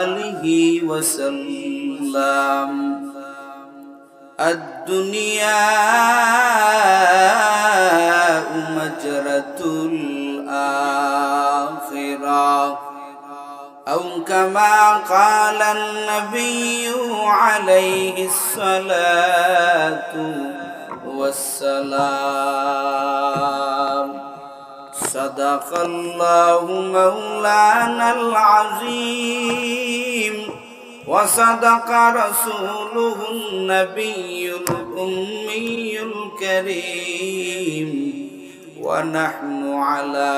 آله وسلم الدنيا مجرة الآخرة أو كما قال النبي عليه الصلاة والسلام صدق الله مولانا العظيم وصدق رسوله النبي الأمي الكريم ونحن على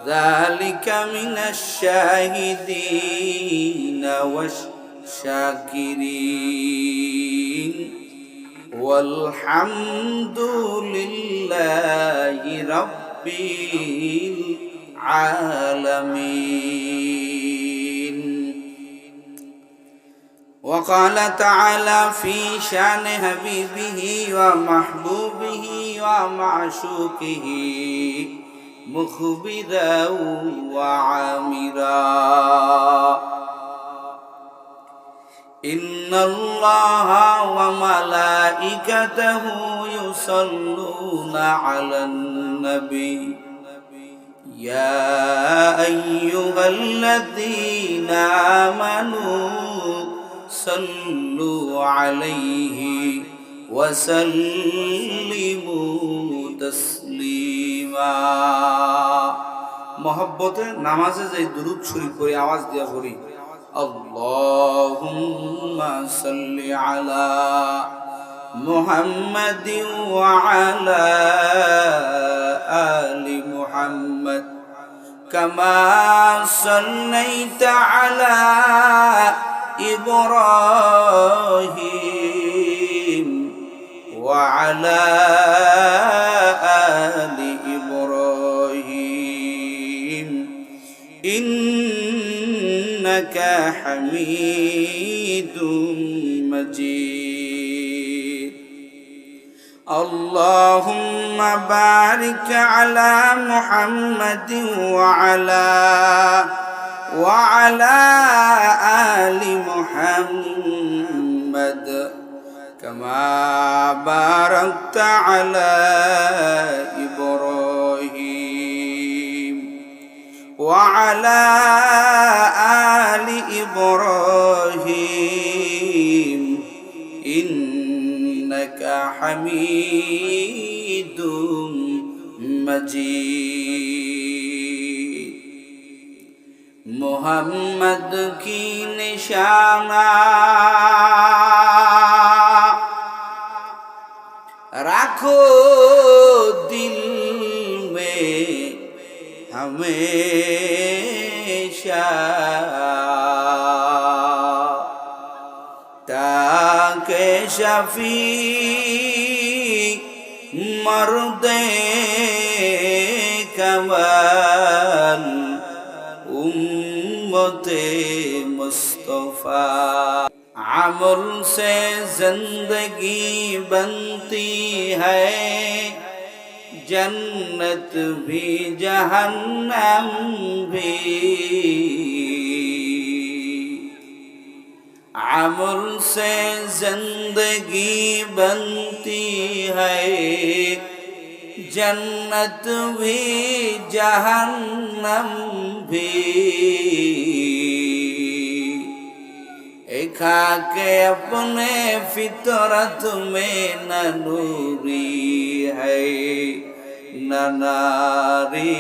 ذلك من الشاهدين والشاكرين والحمد لله رب العالمين. وقال تعالى في شان حبيبه ومحبوبه ومعشوقه مخبرا وعامرا إن الله وملائكته يصلون على النبي يا أيها الذين آمنوا صلوا عليه وسلموا تسليما. محبته নামাজে যে দুরূদ শরীফ করে আওয়াজ দিয়া পড়ি اللهم صل على محمد وعلى آل محمد كما صليت على إبراهيم وعلى آل إبراهيم إنك حميد مجيد. اللهم بارك على محمد وعلى آل محمد كما باركت على إبراهيم وعلى آل إبراهيم إنك حميد مجيد. محمد کی نشانہ رکھو دل میں ہمیشہ تاکہ شفیع مرد کمال امت مصطفیٰ عمل سے زندگی بنتی ہے جنت بھی جہنم بھی عمل سے زندگی بنتی ہے جنت بھی جہنم بھی ایکھا کے اپنے فطرت میں نہ نوری ہے نہ ناری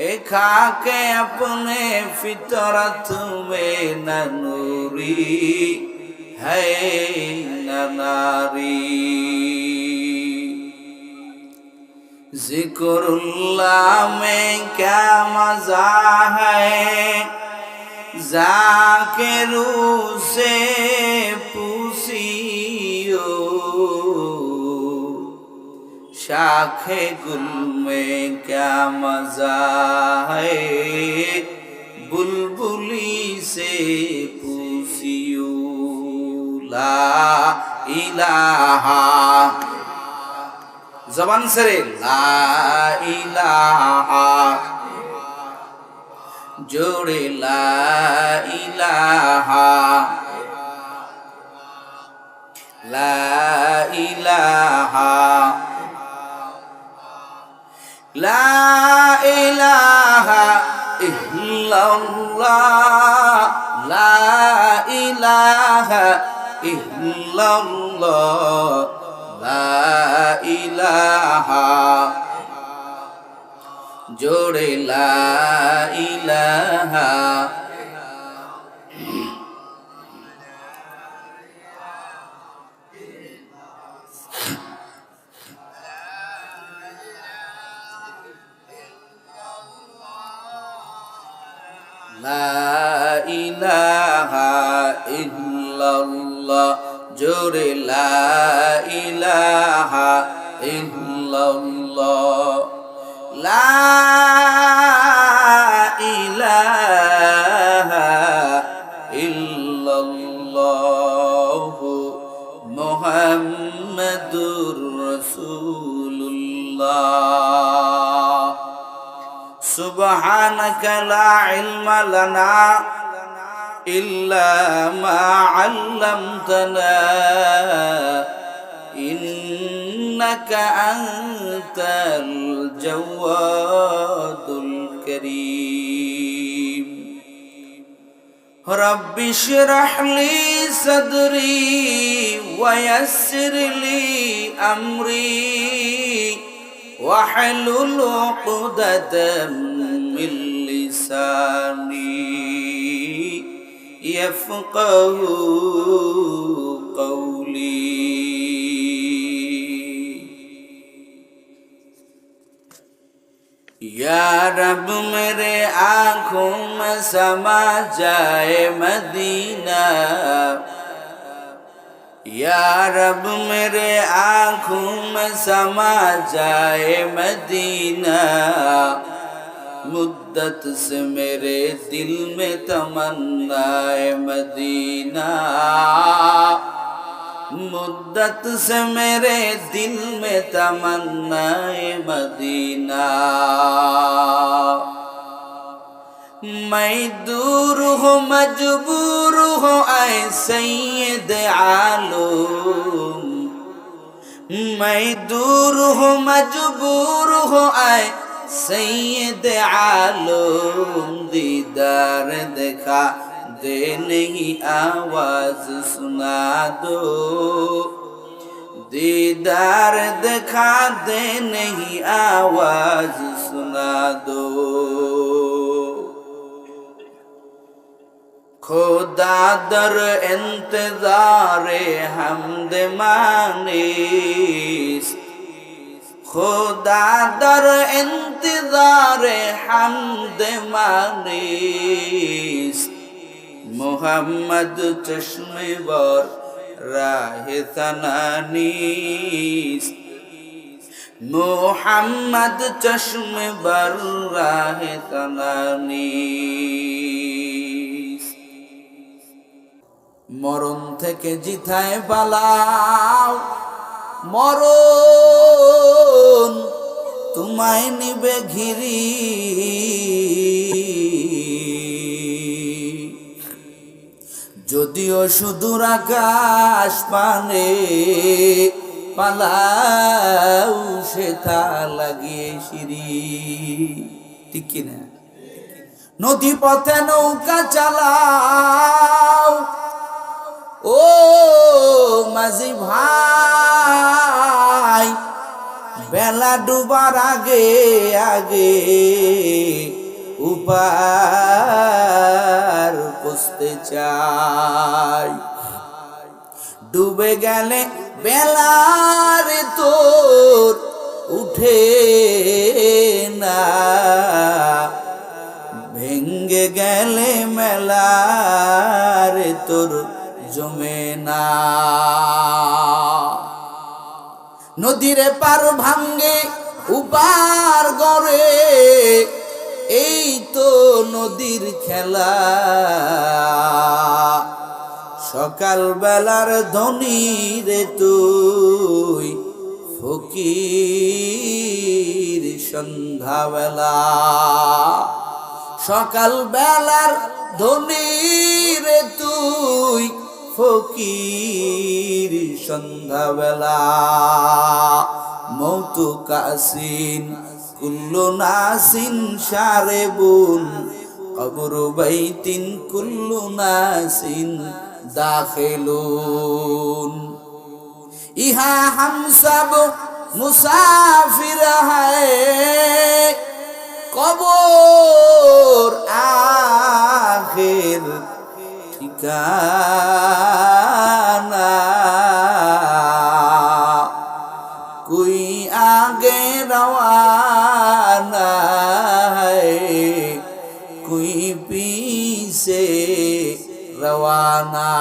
ایکھا کے اپنے فطرت میں نہ نوری ہے نہ ناری. ذکر اللہ میں کیا مزہ ہے ذاکروں سے پوچھیو شاخ گل میں کیا مزہ ہے بلبلی سے پوچھیو لا الہ জবান ছেড়ে লা ইলাহা জোরে লা ইলাহা লা ইলাহা লা ইলাহা ইল্লাল্লাহ লা ইলাহা ইল্লাল্লাহ লা ইলাহা জোরে লা ইলাহা লা ইলাহা ইল্লাল্লাহ জোরে লা ইলাহা ইল্লাল্লাহ লা ইলাহা ইল্লাল্লাহ মুহাম্মাদুর রাসূলুল্লাহ সুবহানাকা লা ইলমা লানা ইল্লা মা আল্লামতানা ইন্নাকা আনতাল জাওয়াদুল কারীম রব্বি ইশরাহ লি সাদরি ওয়া ইয়াসসির লি আমরি واحلل عقدة من لساني يفقه قولي या रब मेरे आँखों में समा जाए मदीना या रब मेरे आँखों में समा जाए मदीना मुद्दत से मेरे दिल में तमन्नाए मदीना मुद्दत से मेरे दिल में तमन्नाए मदीना मैं दूर हूँ मजबूर हूँ ऐ सैयद आलम मैं दूर हूँ मजबूर हूँ ऐ सैयद आलम दीदार दिखा दे नहीं आवाज सुना दो दीदार दिखा दे नहीं आवाज सुना दो खुदा दर इंतज़ारे हमद मानिस खुदा दर इंतज़ारे हमद मानिस मोहम्मद चश्मे बर राह तनानीस मोहम्मद चश्मे बर राह तनानीस মরণ থেকে জিথায় পালাও মরণ তোমায় নিবে ঘিরি যদিও সুদূর আকাশ পানে পালাও সেথা লাগিয়ে সিঁড়ি ঠিক কিনা নদী পথে নৌকা চালাও ও মাঝি ভাই বেলা ডুবার আগে আগে উপার পুষতে চাই ডুবে গেলে বেলার তোর উঠে না ভেঙ্গে গেলে মেলার তোর জমে না নদীর পার ভাঙ্গে উপার গড়ে এই তো নদীর খেলা সকাল বেলার ধনী রে তুই ফকির সন্ধ্যাবেলা সকাল বেলার ধনী রে তুই, ফকির সন্ধ্যা বেলা। মৌতু কাসিন কুল্লু নাসিন শারেবুন, কবর বাইতিন কুল্লু নাসিন দাখিলুন। ইহা হাম সব মুসাফির হ্যায়, কবর আখির ঠিকানা। কোই আগে রওয়ানা है, कोई पीछे रवाना।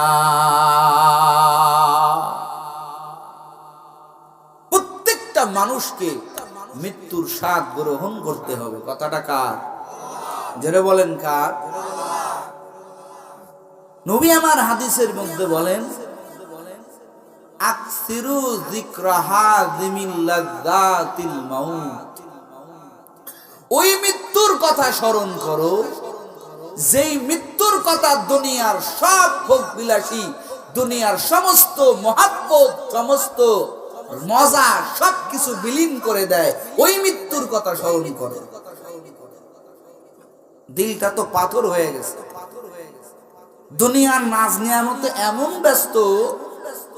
প্রত্যেকটা মানুষকে মৃত্যুর স্বাদ গ্রহণ করতে হবে। কথাটা কার? জোরে বলেন কার? নবী আমার হাদিসের মধ্যে বলেন, আকসিরু যিকরা হাযিমিল লাযযাতিল মাউত, ওই মৃত্যুর কথা স্মরণ করো যেই মৃত্যুর কথা দুনিয়ার সব ভোগ বিলাসী, দুনিয়ার সমস্ত মহাব্বত, সমস্ত মজা সবকিছু বিলীন করে দেয়। ওই মৃত্যুর কথা স্মরণ করো। দিলটা তো পাথর হয়ে গেছে, দুনিয়ার নাজ নিয়ামতে এমন ব্যস্ত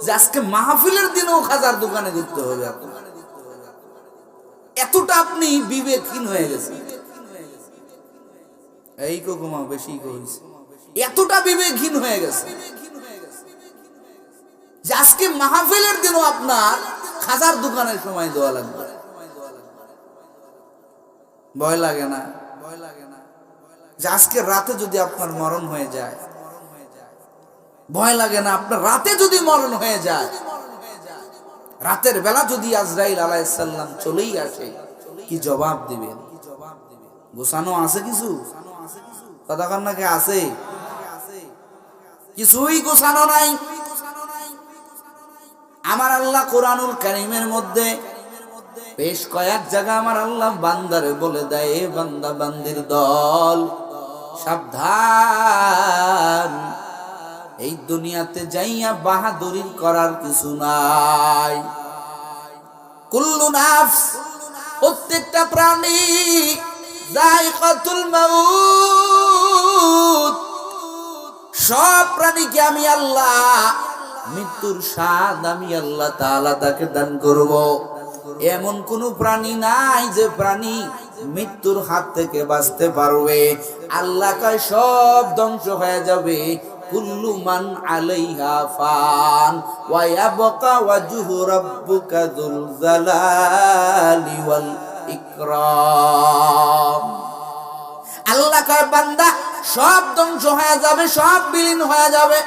যে আজকে মাহফিলের দিনেও খাজার দোকানে ঘুরতে হবে। এতটা আপনি বিবেকহীন হয়ে গেছেন। এই কোকমা বেশি কইছে, এতটা বিবেকহীন হয়ে গেছে যে আজকে মাহফিলের দিনও আপনার খাজার দোকানের সময় দেওয়া লাগবে। ভয় লাগে না? যে আজকে রাতে যদি আপনার মরণ হয়ে যায়, ভয় লাগে না? আপনার রাতে যদি মরণ হয়ে যায়, রাতের বেলা যদি আজরাইল আলাইহিস সালাম চলেই আসে, কি জবাব দিবেন? গোছানো আছে কিছু? কথা কন নাকি আছে? কিছুই গোছানো নাই। আমার আল্লাহ কোরআনুল কারীমের মধ্যে বেশ কয়েক জায়গা আমার আল্লাহ বান্দারে বলে দেয়, এ বান্দা বান্দির দল, সাবধান, এই দুনিয়াতে যাইয়া বাহাদুরি করার কিছু নাই। কুল্লু নাফস, প্রত্যেকটা প্রাণী যায়কাতুল মাউত, সব প্রাণীকে আমি আল্লাহ মৃত্যুর স্বাদ আমি আল্লাহ তাআলা তাকে দান করব। এমন কোন প্রাণী নাই যে প্রাণী মৃত্যুর হাত থেকে বাঁচতে পারবে। আল্লাহ কয় সব ধ্বংস হয়ে যাবে। কুল্লু মান আলাইহা ফান ওয়া ইয়াবকা ওয়াজহু রাব্বুকা যুল জালালি ওয়াল ইকরাম। আল্লাহ কয় বান্দা সব ধ্বংস হয়ে যাবে, সব বিলীন হয়ে যাবে,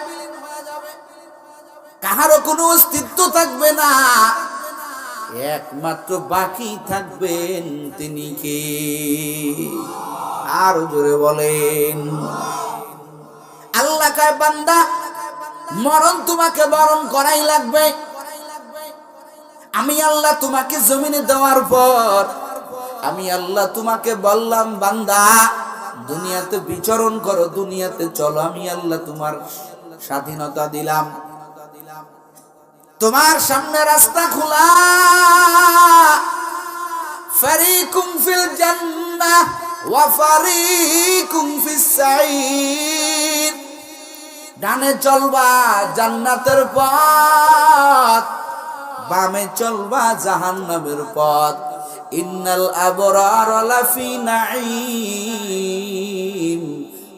কাহারও কোনো অস্তিত্ব থাকবে না। একমাত্র বাকি থাকবেন তিনি কে? আর জোরে বলেন। আল্লাহ কয় বান্দা মরণ তোমাকে বরণ করাই লাগবে। আমি আল্লাহ তোমাকে জমিনে দেওয়ার পর আমি আল্লাহ তোমাকে বললাম, বান্দা দুনিয়াতে বিচরণ করো, দুনিয়াতে চলো, আমি আল্লাহ তোমার স্বাধীনতা দিলাম, তোমার সামনে রাস্তা খোলা। ফারিকুম ফিল জান্নাহ ওয়া ফারিকুম ফিস সাঈর, ডানে চলবা জান্নাতের পথ, বামে চলবা জাহান্নামের পথ। ইন্নাল আবরার লাফি নাঈম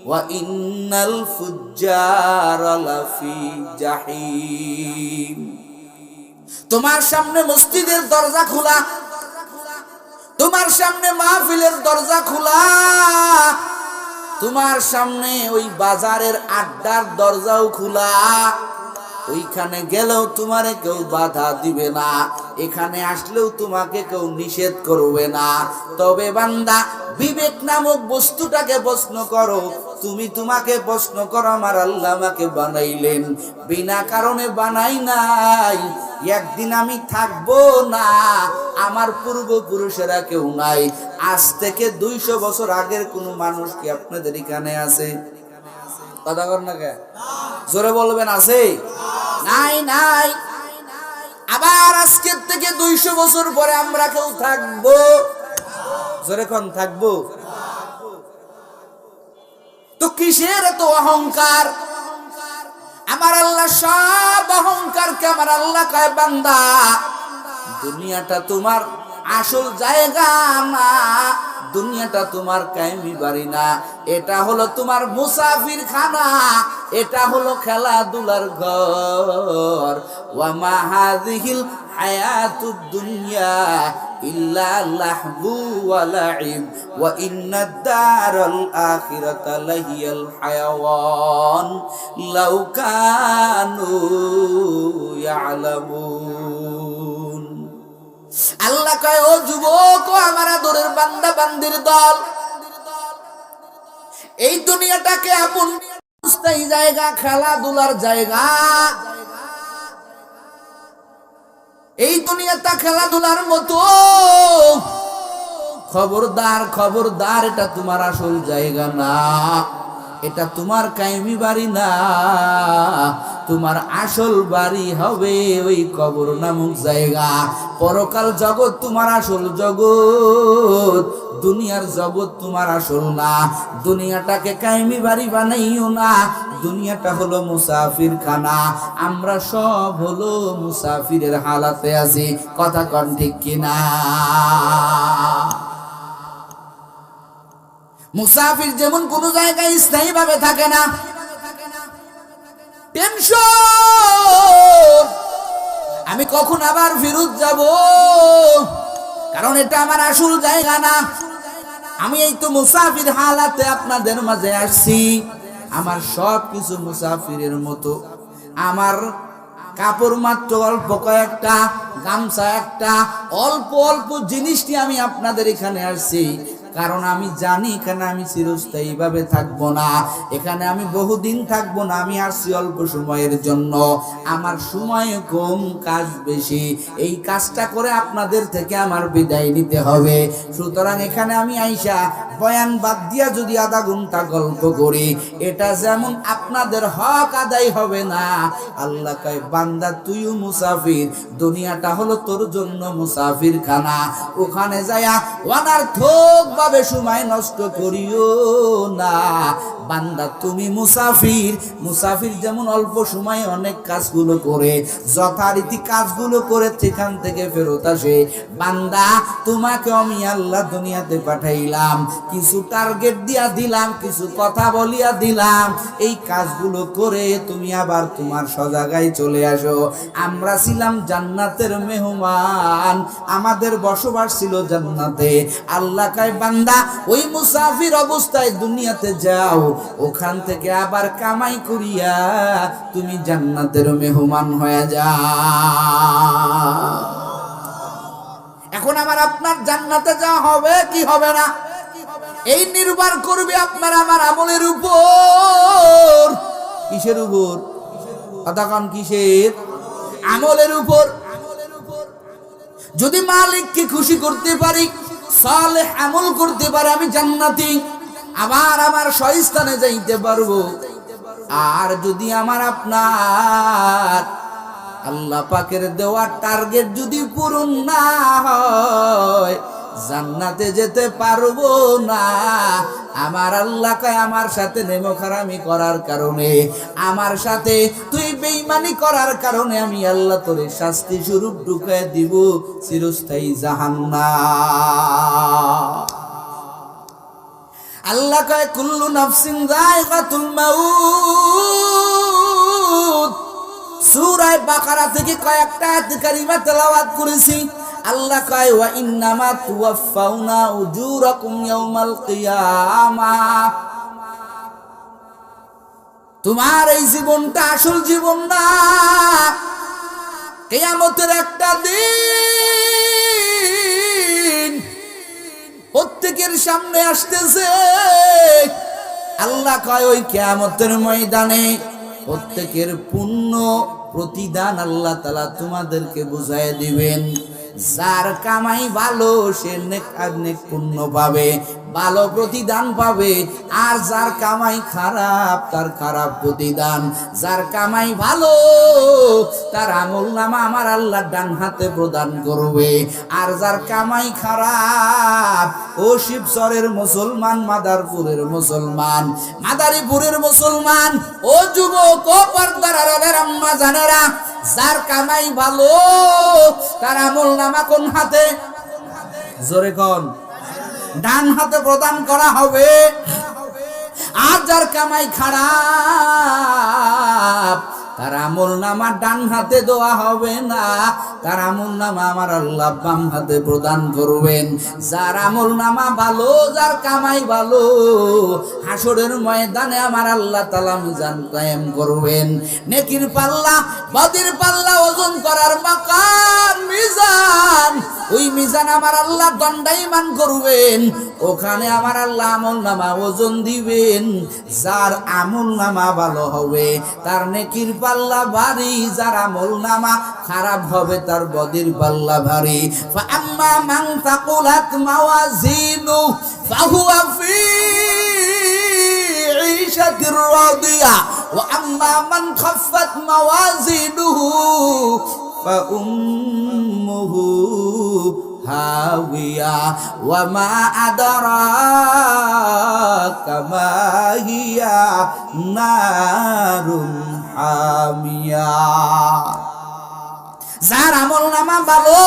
ওয়া ইন্নাল ফুজ্জার লাফি জাহিম। তোমার সামনে মসজিদের দরজা খোলা, তোমার সামনে মাহফিলের দরজা খোলা, তোমার সামনে ওই বাজারের আড্ডার দরজাও খোলা, ওইখানে গেলেও তোমারে কেউ বাধা দিবে না, এখানে আসলেও তোমাকে কেউ নিষেধ করবে না। তবে বান্দা বিবেক নামক বস্তুটাকে প্রশ্ন করো। তুমি তোমাকে প্রশ্ন করো, আমার আল্লাহ আমাকে বানাইলেন, বিনা কারণে বানাই নাই। একদিন আমি থাকবো না, আমার পূর্বপুরুষেরা কেউ নাই। আজ থেকে 200 বছর আগের কোন মানুষ কি আপনাদের এখানে আছে? কথা বল না কে? জোরে বলবেন আছে? নাই নাই। আবার আজকের থেকে 200 বছর পরে আমরা কেউ থাকবো? জোরে কোন থাকবো? তো কিসের এত অহংকার? আমার আল্লাহ সব অহংকারকে আমার আল্লাহ কয়, বান্দা দুনিয়াটা তোমার আসল জায়গা না, দুনিয়াটা তোমার কায়েমি বাড়ি না, এটা হলো তোমার মুসাফির খানা, এটা হলো খেলাধুলার ঘর। ওয়া মা হাযিহিল হায়াতুদ দুনিয়া ইল্লা লাহবু ওয়া লাইব ওয়া ইন্নাদ দারাল আখিরাতা লাহিয়াল হায়াওয়ান লাউ কানু ইয়ালামুন। আল্লাহ কয়, ও যুবক, ও আমার আদরের বান্দা বান্দির দল, এই দুনিয়াটাকে এমন স্থায়ী জায়গা, খেলাধুলার জায়গা, এই দুনিয়াটা খেলাধুলার মতো। খবরদার খবরদার, এটা তোমার আসল জায়গা না, এটা তোমার কায়েমি বাড়ি না। তোমার আসল বাড়ি হবে ওই কবর নামক জায়গা। পরকাল জগৎ তোমার আসল জগৎ, দুনিয়ার জগৎ তোমার আসল না। দুনিয়াটাকে কায়েমি বাড়ি বানাইও না, দুনিয়াটা হলো মুসাফির খানা। আমরা সব হলো মুসাফিরের হালাতে আছি। কথা কন ঠিক কিনা? মুসাফির যেমন কোন জায়গায় স্থায়ী ভাবে থাকে না, টেনশন, আমি কখন আবার ফেরত যাব, কারণ এটা আমার আসল জায়গা না। আমি এই তো মুসাফির হালাতে আপনাদের মাঝে আসছি। আমার সব কিছু মুসাফিরের মতো। আমার কাপড় মাত্র অল্প কয়েকটা, গামছা একটা, অল্প অল্প জিনিসটি আমি আপনাদের এখানে আসছি, কারণ আমি জানি এখানে আমি চিরস্থায়ী ভাবে থাকবো না, এখানে আমি বহুদিন থাকবো না। আমি আসছি অল্প সময়ের জন্য, আমার সময় কম, কাজ বেশি। এই কাজটা করে আপনাদের থেকে আমার বিদায় নিতে হবে। সুতরাং এখানে আমি আইসা বয়ান বাদ দিয়া যদি আধা ঘন্টা গল্প করি, এটা যেমন আপনাদের হক আদায় হবে না। আল্লাহ কয়, বান্দা তুইও মুসাফির, দুনিয়াটা হলো তোর জন্য মুসাফির খানা। ওখানে যায়া অনার্থক ভাবে সময় নষ্ট করিও না। বান্দা তুমি মুসাফির, মুসাফির যেমন অল্প সময়ে অনেক কাজগুলো করে, যথারীতি কাজগুলো করে সেখান থেকে ফেরত আসে। বান্দা তোমাকে আমি আল্লাহ দুনিয়াতে পাঠাইলাম, কিছু টার্গেট দিয়া দিলাম, কিছু কথা বলিয়া দিলাম, এই কাজগুলো করে তুমি আবার তোমার সজাগায় চলে আসো। আমরা ছিলাম জান্নাতের মেহমান, আমাদের বসবাস ছিল জান্নাতে। আল্লাহ কয়, বান্দা ওই মুসাফির অবস্থায় দুনিয়াতে যাও, ওখান থেকে আবার কামাই করিয়া তুমি জান্নাতের মেহমান হয়ে যাও। এখন আমার আপনার জান্নাতে যাওয়া হবে কি হবে না, এই নির্ভর করবে আপনার আমার আমলের উপর। কিসের উপর? কথাকান কিসের? আমলের উপর। যদি মালিককে খুশি করতে পারি, সালেহ আমল করতে পারি, আমি জান্নাতি, আবার আমার স্বস্থানে যাইতে পারবো। আর যদি আমার আপনার আল্লাহ পাকের দেওয়া টার্গেট যদি পূরণ না হয়, জান্নাতে যেতে পারবো না। আমার আল্লাহ কয়, আমার সাথে নেমখারামি করার কারণে, আমার সাথে তুই বেঈমানি করার কারণে আমি আল্লাহ তোরে শাস্তি স্বরূপ ঢুকায় দিব চিরস্থায়ী জাহান্নাম। আল্লাহ কয়, কুল্লু নাফসিন যায়গাতুল মাউত। সূরা বাকারা থেকে কয়েকটা আয়াত কারিমা তেলাওয়াত করেছি। আল্লাহ কয়, ওয়া ইন্নামা তুওয়াফাউনা উজুরাকুম ইয়াউমাল কিয়ামাহ। তোমার এই জীবনটা আসল জীবন না, কিয়ামতের একটা দিন প্রত্যেকের সামনে আসতেছে। আল্লাহ কয় ওই কিয়ামতের ময়দানে প্রত্যেকের পুণ্য প্রতিদান আল্লাহ তাআলা তোমাদেরকে বুঝায় দিবেন। যার কামাই ভালো সে নেক আর নেক পুণ্য পাবে, ভালো প্রতিদান পাবে, আর যার কামাই খারাপ তার খারাপ প্রতিদান। যার কামাই ভালো তার আমলনামা আমার আল্লাহ ডান হাতে প্রদান করবে, আর যার কামাই খারাপ ও শিবচরের মুসলমান, মাদারপুরের মুসলমান, মাদারীপুরের মুসলমান, ও যুবক, ও পর্দার আড়ালের আম্মা জানেরা, যার কামাই ভালো তার আমলনামা কোন হাতে? জোরে কোন? ডান হাতে প্রদান করা হবে। আর যার কামাই খারাপ তার আমলনামা ডান হাতে দেওয়া হবে না, তার আমলনামা আমার আল্লাহ বাম হাতে প্রদান করবেন। যার আমলনামা ভালো, যার কামাই ভালো, হাসরের ময়দানে আমার আল্লাহ তাআলা মিজান কায়েম করবেন। নেকির পাল্লা, বদির পাল্লা ওজন করার মাকাম মিজান, ওই মিজান আমার আল্লাহ দণ্ডায়মান করবেন। ওখানে আমার আল্লাহ আমলনামা ওজন দিবেন। যার আমলনামা ভালো হবে তার নেকির পাল্লা ভারী, যার আমলনামা খারাপ হবে তার বদির পাল্লা ভারী। ফাআম্মা মান তাকুলাত মাওয়াজিনু ফাহুয়া ফি ঈশাতির রাদিয়া ওয়া আম্মা মান খাফফাত মাওয়াজিনুহু ফাউম্মুহু হাওিয়া ওয়া মা আদরাকা মা হিয়া নারুন হামিয়া। যার আমলনামা ভালো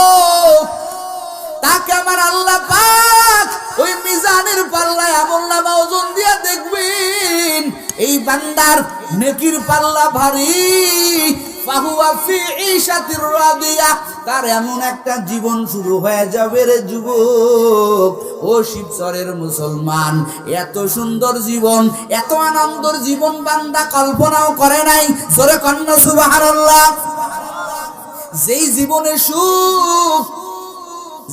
তাকে আমার আল্লাহ পাক ওই মিজানের পাল্লায় আমলনামা ওজন দিয়া দেখবেন, এই বান্দার নেকির পাল্লা ভারী, ফাহুয়া ফি ঈশাতির রাদিয়া, তার এমন একটা জীবন শুরু হয়ে যাবে রে যুবক, ও শিবচরের মুসলমান, এত সুন্দর জীবন, এত আনন্দের জীবন বান্দা কল্পনাও করে নাই। জোরে কন্যা সুবহানাল্লাহ। যেই জীবনে সুখ,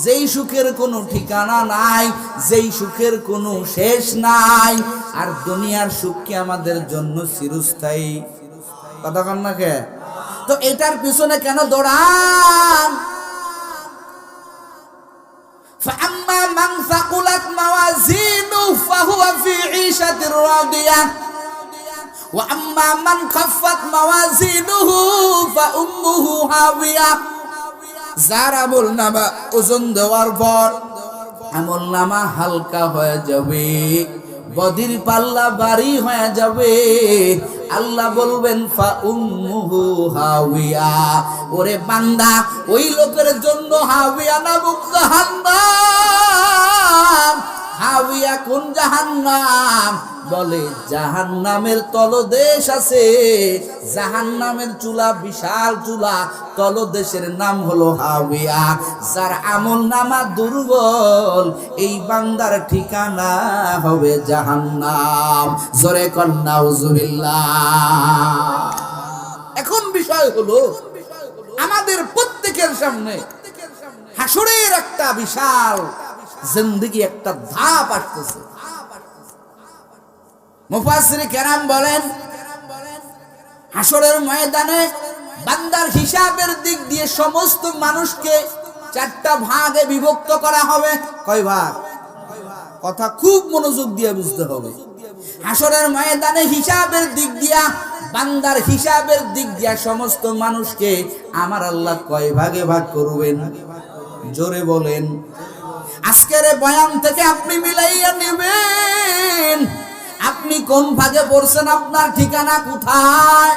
যেই সুখের কোনো ঠিকানা নাই, যেই সুখের কোনো শেষ নাই। আর দুনিয়ার সুখ কি আমাদের জন্য চিরস্থায়ী? কথা কন না কে? তো এটার পিছনে কেন দৌড়ান? ফাআম্মা মান সাকুলাত মাওয়াজিনু ফাহুয়া ফি ঈশাতির রাদিয়া ওয়া আম্মা মান খাফফাত মাওয়াজিনুহু ফাউম্মুহু হাওিয়া। যার আমলনামা ওজন দেওয়ার পর আমলনামা হালকা হয়ে যাবে, বদির পাল্লা ভারী হয়ে যাবে, আল্লাহ বলবেন ফাউম্মুহু হাওিয়া। ওরে বান্দা, ওই লোকের জন্য হাওিয়া নামক জাহান্নাম। হাওিয়া কোন জাহান্নাম? বলে জাহান্নামের তলদেশ আছে, জাহান্নামের চুলা, বিশাল চুলা, তলদেশের নাম হলো হাওিয়া। যার আমলনামা দুর্বল এই বান্দার ঠিকানা হবে জাহান্নাম। জোরে কন্যা নাউজুবিল্লাহ। এখন বিষয় হলো আমাদের প্রত্যেকের সামনে হাসরের একটা বিশাল জিন্দেগি, একটা ধাপ আসতেছে। মুফাসসির কেরাম বলেন, হাসরের ময়দানে বান্দার হিসাবের দিক দিয়ে সমস্ত মানুষকে চারটা ভাগে বিভক্ত করা হবে। কয় ভাগ? কথা খুব মনোযোগ দিয়ে বুঝতে হবে। হাসরের ময়দানে হিসাবের দিক দিয়া, বান্দার হিসাবের দিক দিয়া সমস্ত মানুষকে আমার আল্লাহ কয় ভাগে ভাগ করবেন? জোরে বলেন। আজকের বয়ান থেকে আপনি মিলাইয়া নেবেন আপনি কোন ভাগে পড়ছেন, আপনার ঠিকানা কোথায়,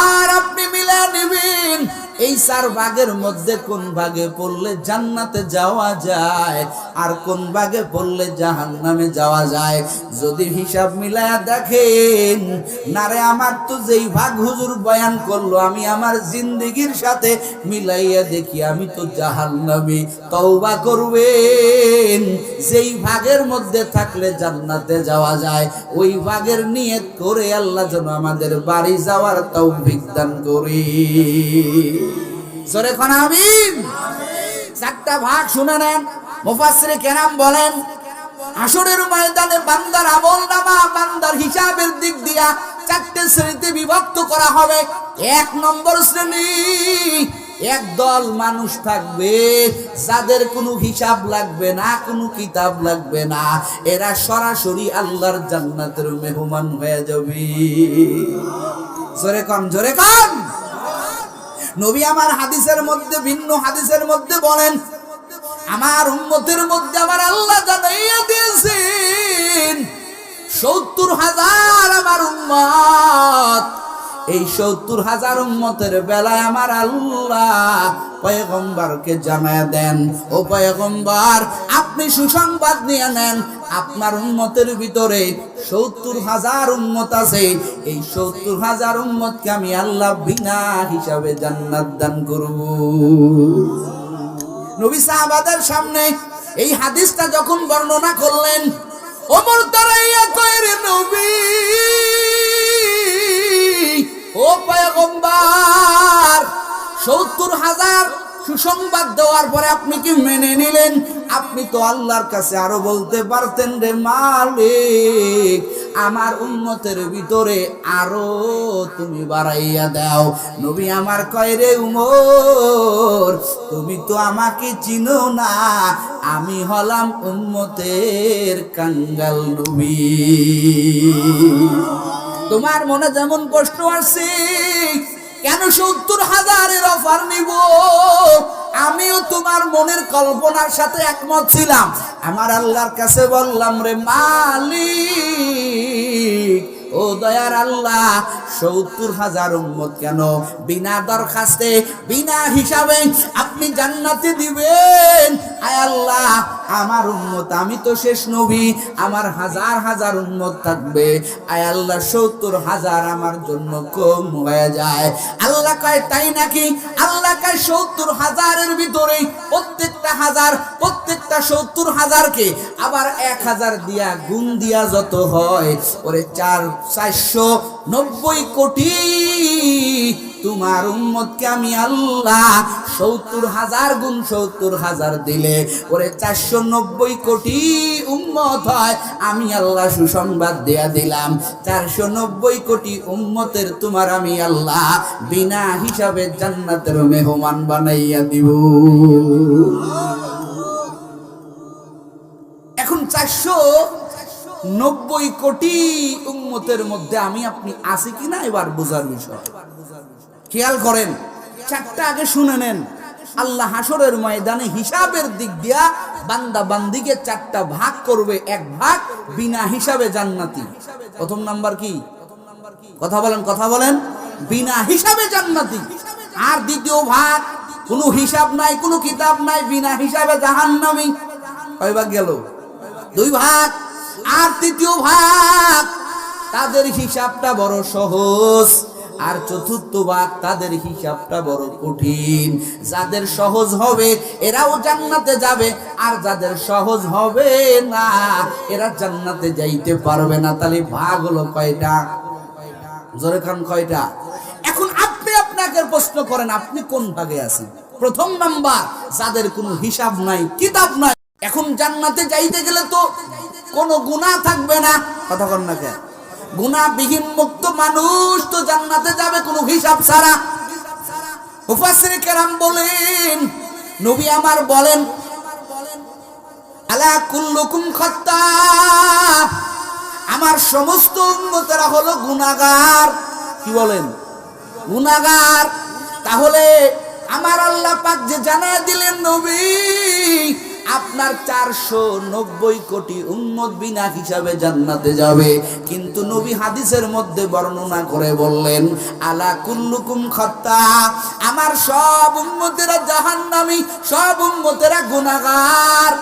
আর আপনি মিলাইয়া নেবেন এই 4 ভাগের মধ্যে কোন ভাগে পড়লে জান্নাতে যাওয়া যায় আর কোন ভাগে পড়লে জাহান্নামে যাওয়া যায়, যদি হিসাব মিলায়া দেখেন, নারে আমার তো যেই ভাগ হুজুর বয়ান করলো আমি আমার জিন্দেগির সাথে মিলাইয়া দেখি আমি তো জাহান্নামী। তওবা করবেন, যেই ভাগের মধ্যে থাকলে জান্নাতে যাওয়া যায় ওই ভাগের নিয়ত করে আল্লাহ যেন আমাদের বাড়ি যাওয়ার তৌফিক দান করি। জোরে কোন আমিন। 4টা ভাগ শুনে নেন। মুফাসসিরে কেরাম বলেন, হাসরের ময়দানে বান্দার আমলনামা বান্দার হিসাবের দিক দিয়া 4টে শ্রেণীতে বিভক্ত করা হবে। 1 নম্বর শ্রেণী, একদল মানুষ থাকবে যাদের কোনো হিসাব লাগবে না, কোনো কিতাব লাগবে না, এরা সরাসরি আল্লাহর জান্নাতের মেহমান হয়ে যাবে। জোরে কোন, জোরে কোন। নবী আমার হাদিসের মধ্যে, ভিন্ন হাদিসের মধ্যে বলেন, আমার উম্মতের মধ্যে আমার আল্লাহ জানাইয়া দিয়েছেন 70,000 আমার উম্মত। এই 70,000 উম্মতের বেলায় আমার আল্লাহ পয়গম্বরকে জানায়া দেন, ও পয়গম্বর আপনি সুসংবাদ নিয়ে নেন, আপনার উম্মতের ভিতরে 70,000 উম্মত আছে, এই 70,000 উম্মতকে আমি আল্লাহ বিনা হিসাবে জান্নাত দান করব। নবী সাহাবাদের সামনে এই হাদিসটা যখন বর্ণনা করলেন, ওমর দাঁড়াইয়া কয়, রে নবী, ও পয়গম্বর, 70,000 সুসংবাদ দেওয়ার পরে আপনি কি মেনে নিলেন? আপনি তো আল্লাহর কাছে আরো বলতে পারতেন, রে মালিক আমার উম্মতের ভিতরে আরো তুমি বাড়াইয়া দাও। নবী আমার কয়, রে উমর, তুমি তো আমাকে চিনো না, আমি হলাম উম্মতের কাঙ্গাল নবী। তোমার মনে যেমন কষ্ট আসছে, কেন 70,000-এর অফার নিব? আমিও তোমার মনের কল্পনার সাথে একমত ছিলাম। আমার আল্লাহর কাছে বললাম, রে মালিক, ও দয়ার আল্লাহ, 70,000 উম্মত কেন বিনা দরখাস্তে বিনা হিসাবে আপনি জান্নাতে দিবেন? আয় আল্লাহ, আমার উম্মত, আমি তো শেষ নবী, আমার হাজার হাজার উম্মত থাকবে, আয় আল্লাহ 70,000 আমার জন্য কম হয়ে যায়। আল্লাহ কয়, তাই নাকি? আল্লাহ কয়, 70,000-এর ভিতরে প্রত্যেকটা 70,000-কে আবার 1,000 দিয়া গুণ দিয়া যত হয়, ওরে 490 কোটি তোমার উম্মতকে আমি আল্লাহ 70,000 গুণ 70,000 দিলে ওরে 490 কোটি উম্মত হয়। আমি আল্লাহ সুসংবাদ দেয়া দিলাম, 490 কোটি উম্মতের তোমার আমি আল্লাহ বিনা হিসাবে জান্নাতের মেহমান বানাইয়া দিব। এখন 490 কোটি উম্মতের মধ্যে আমি আপনি আছি কিনা এবার বোঝার বিষয়। খেয়াল করেন, 4টা আগে শুনে নেন। আল্লাহ হাসরের ময়দানে হিসাবের দিক দিয়া বান্দা বান্দিকে 4টা ভাগ করবে। 1 ভাগ বিনা হিসাবে জান্নাতি। প্রথম নাম্বার কি? কথা বলেন, কথা বলেন। বিনা হিসাবে জান্নাতি। আর দ্বিতীয় ভাগ, কোনো হিসাব নাই, কোনো কিতাব নাই, বিনা হিসাবে জাহান্নামী। কয় ভাগ গেল? 2 ভাগ। আর তৃতীয় ভাগ, তাদের হিসাবটা বড় সহজ। আর চতুর্থ ভাগ, তাদের হিসাবটা বড় কঠিন। যাদের সহজ হবে এরাও জান্নাতে যাবে, আর যাদের সহজ হবে না এরা জান্নাতে যাইতে পারবে না। তাহলে ভাগ হলো কয়টা? জোরে খান, কয়টা? এখন আপনি আপনাকে প্রশ্ন করেন, আপনি কোন ভাগে আছেন? প্রথম নাম্বার, যাদের কোনো হিসাব নাই, কিতাব নাই। এখন জান্নাতে যাইতে গেলে তো কোনো গুনাহ থাকবে না। কথা কন না কেন? গুনাহবিহীন মুক্ত মানুষ তো জান্নাতে যাবে কোনো হিসাব ছাড়া। মুফাসসির কেরাম বলেন, নবী আমার বলেন, আলা কুল্লুকুম খাত্তা, আমার সমস্ত উম্মতেরা হলো গুনাহগার। কি বলেন? গুনাহগার। তাহলে আমার আল্লাহ পাক যে জানায় দিলেন, নবী আপনার 490 কোটি উম্মত বিনা হিসাবে জান্নাতে যাবে। কিন্তু নবী হাদিসের মধ্যে বর্ণনা করে বললেন, আলা কুল্লুকুম খাত্তা, আমার সব উম্মতেরা জাহান্নামী, সব উম্মতেরা গুনাহগার।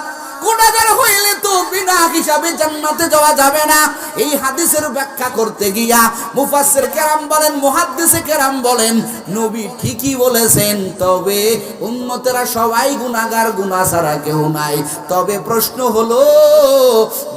গুনাহগার হইলে তো বিনা হিসাবে জান্নাতে যাওয়া যাবে না। এই হাদিসের ব্যাখ্যা করতে গিয়া মুফাসসির কেরাম বলেন, মুহাদ্দিসে কেরাম বলেন, নবী ঠিকই বলেছেন, তবে উম্মতেরা সবাই গুনাহগার, গুনাহ ছাড়া কেউ নাই। তবে প্রশ্ন হলো,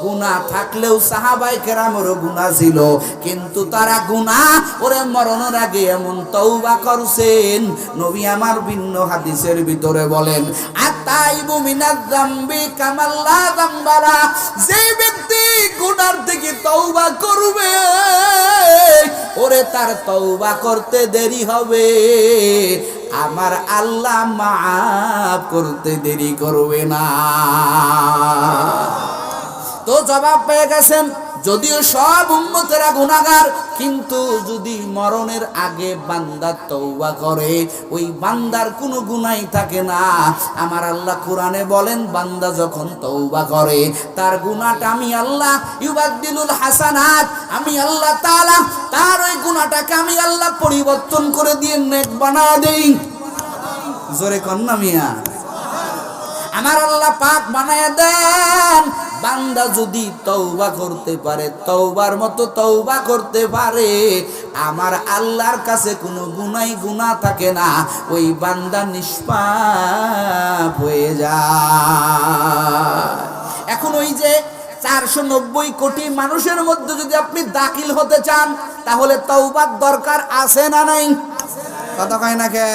গুনাহ থাকলেও সাহাবায়ে কেরামেরও গুনাহ ছিল, কিন্তু তারা গুনাহ ওরে মরণের আগে এমন তওবা করছেন, নবী আমার ভিন্ন হাদিসের ভিতরে বলেন, আতাইবু মিনাজ যামবি কামাল্লা যামবালা, যে ব্যক্তি গুনার থেকে তওবা করবে, ওরে তার তওবা করতে দেরি হবে, আমার আল্লাহ মাফ করতে দেরি করবে না। তো জবাব পেয়ে গেছেন, যদিও সব উম্মতেরা গুনাহগার, কিন্তু যদি মরণের আগে বান্দা তওবা করে, ওই বান্দার কোনো গুনাহ থাকে না। আমার আল্লাহ কোরআনে বলেন, বান্দা যখন তওবা করে, তার গুনাহটা আমি আল্লাহ ইউবাদদিলুল হাসানাত, আমি আল্লাহ তাআলা তার ওই গুনাহটাকে আমি আল্লাহ পরিবর্তন করে দিয়ে নেক বানায় দেই। জোরে কন্না মিয়া, আমার আল্লাহ পাক বানায় দেন। বান্দা যদি তওবা করতে পারে, তওবার মতো তওবা করতে পারে, আমার আল্লাহর কাছে কোনো গুনাহ থাকে না, ওই বান্দা নিষ্পাপ হয়ে যায়। এখন ওই যে 490 কোটি মানুষের মধ্যে যদি আপনি দাখিল হতে চান, তাহলে তওবার দরকার আছে না নাই? কথা কয় না কে?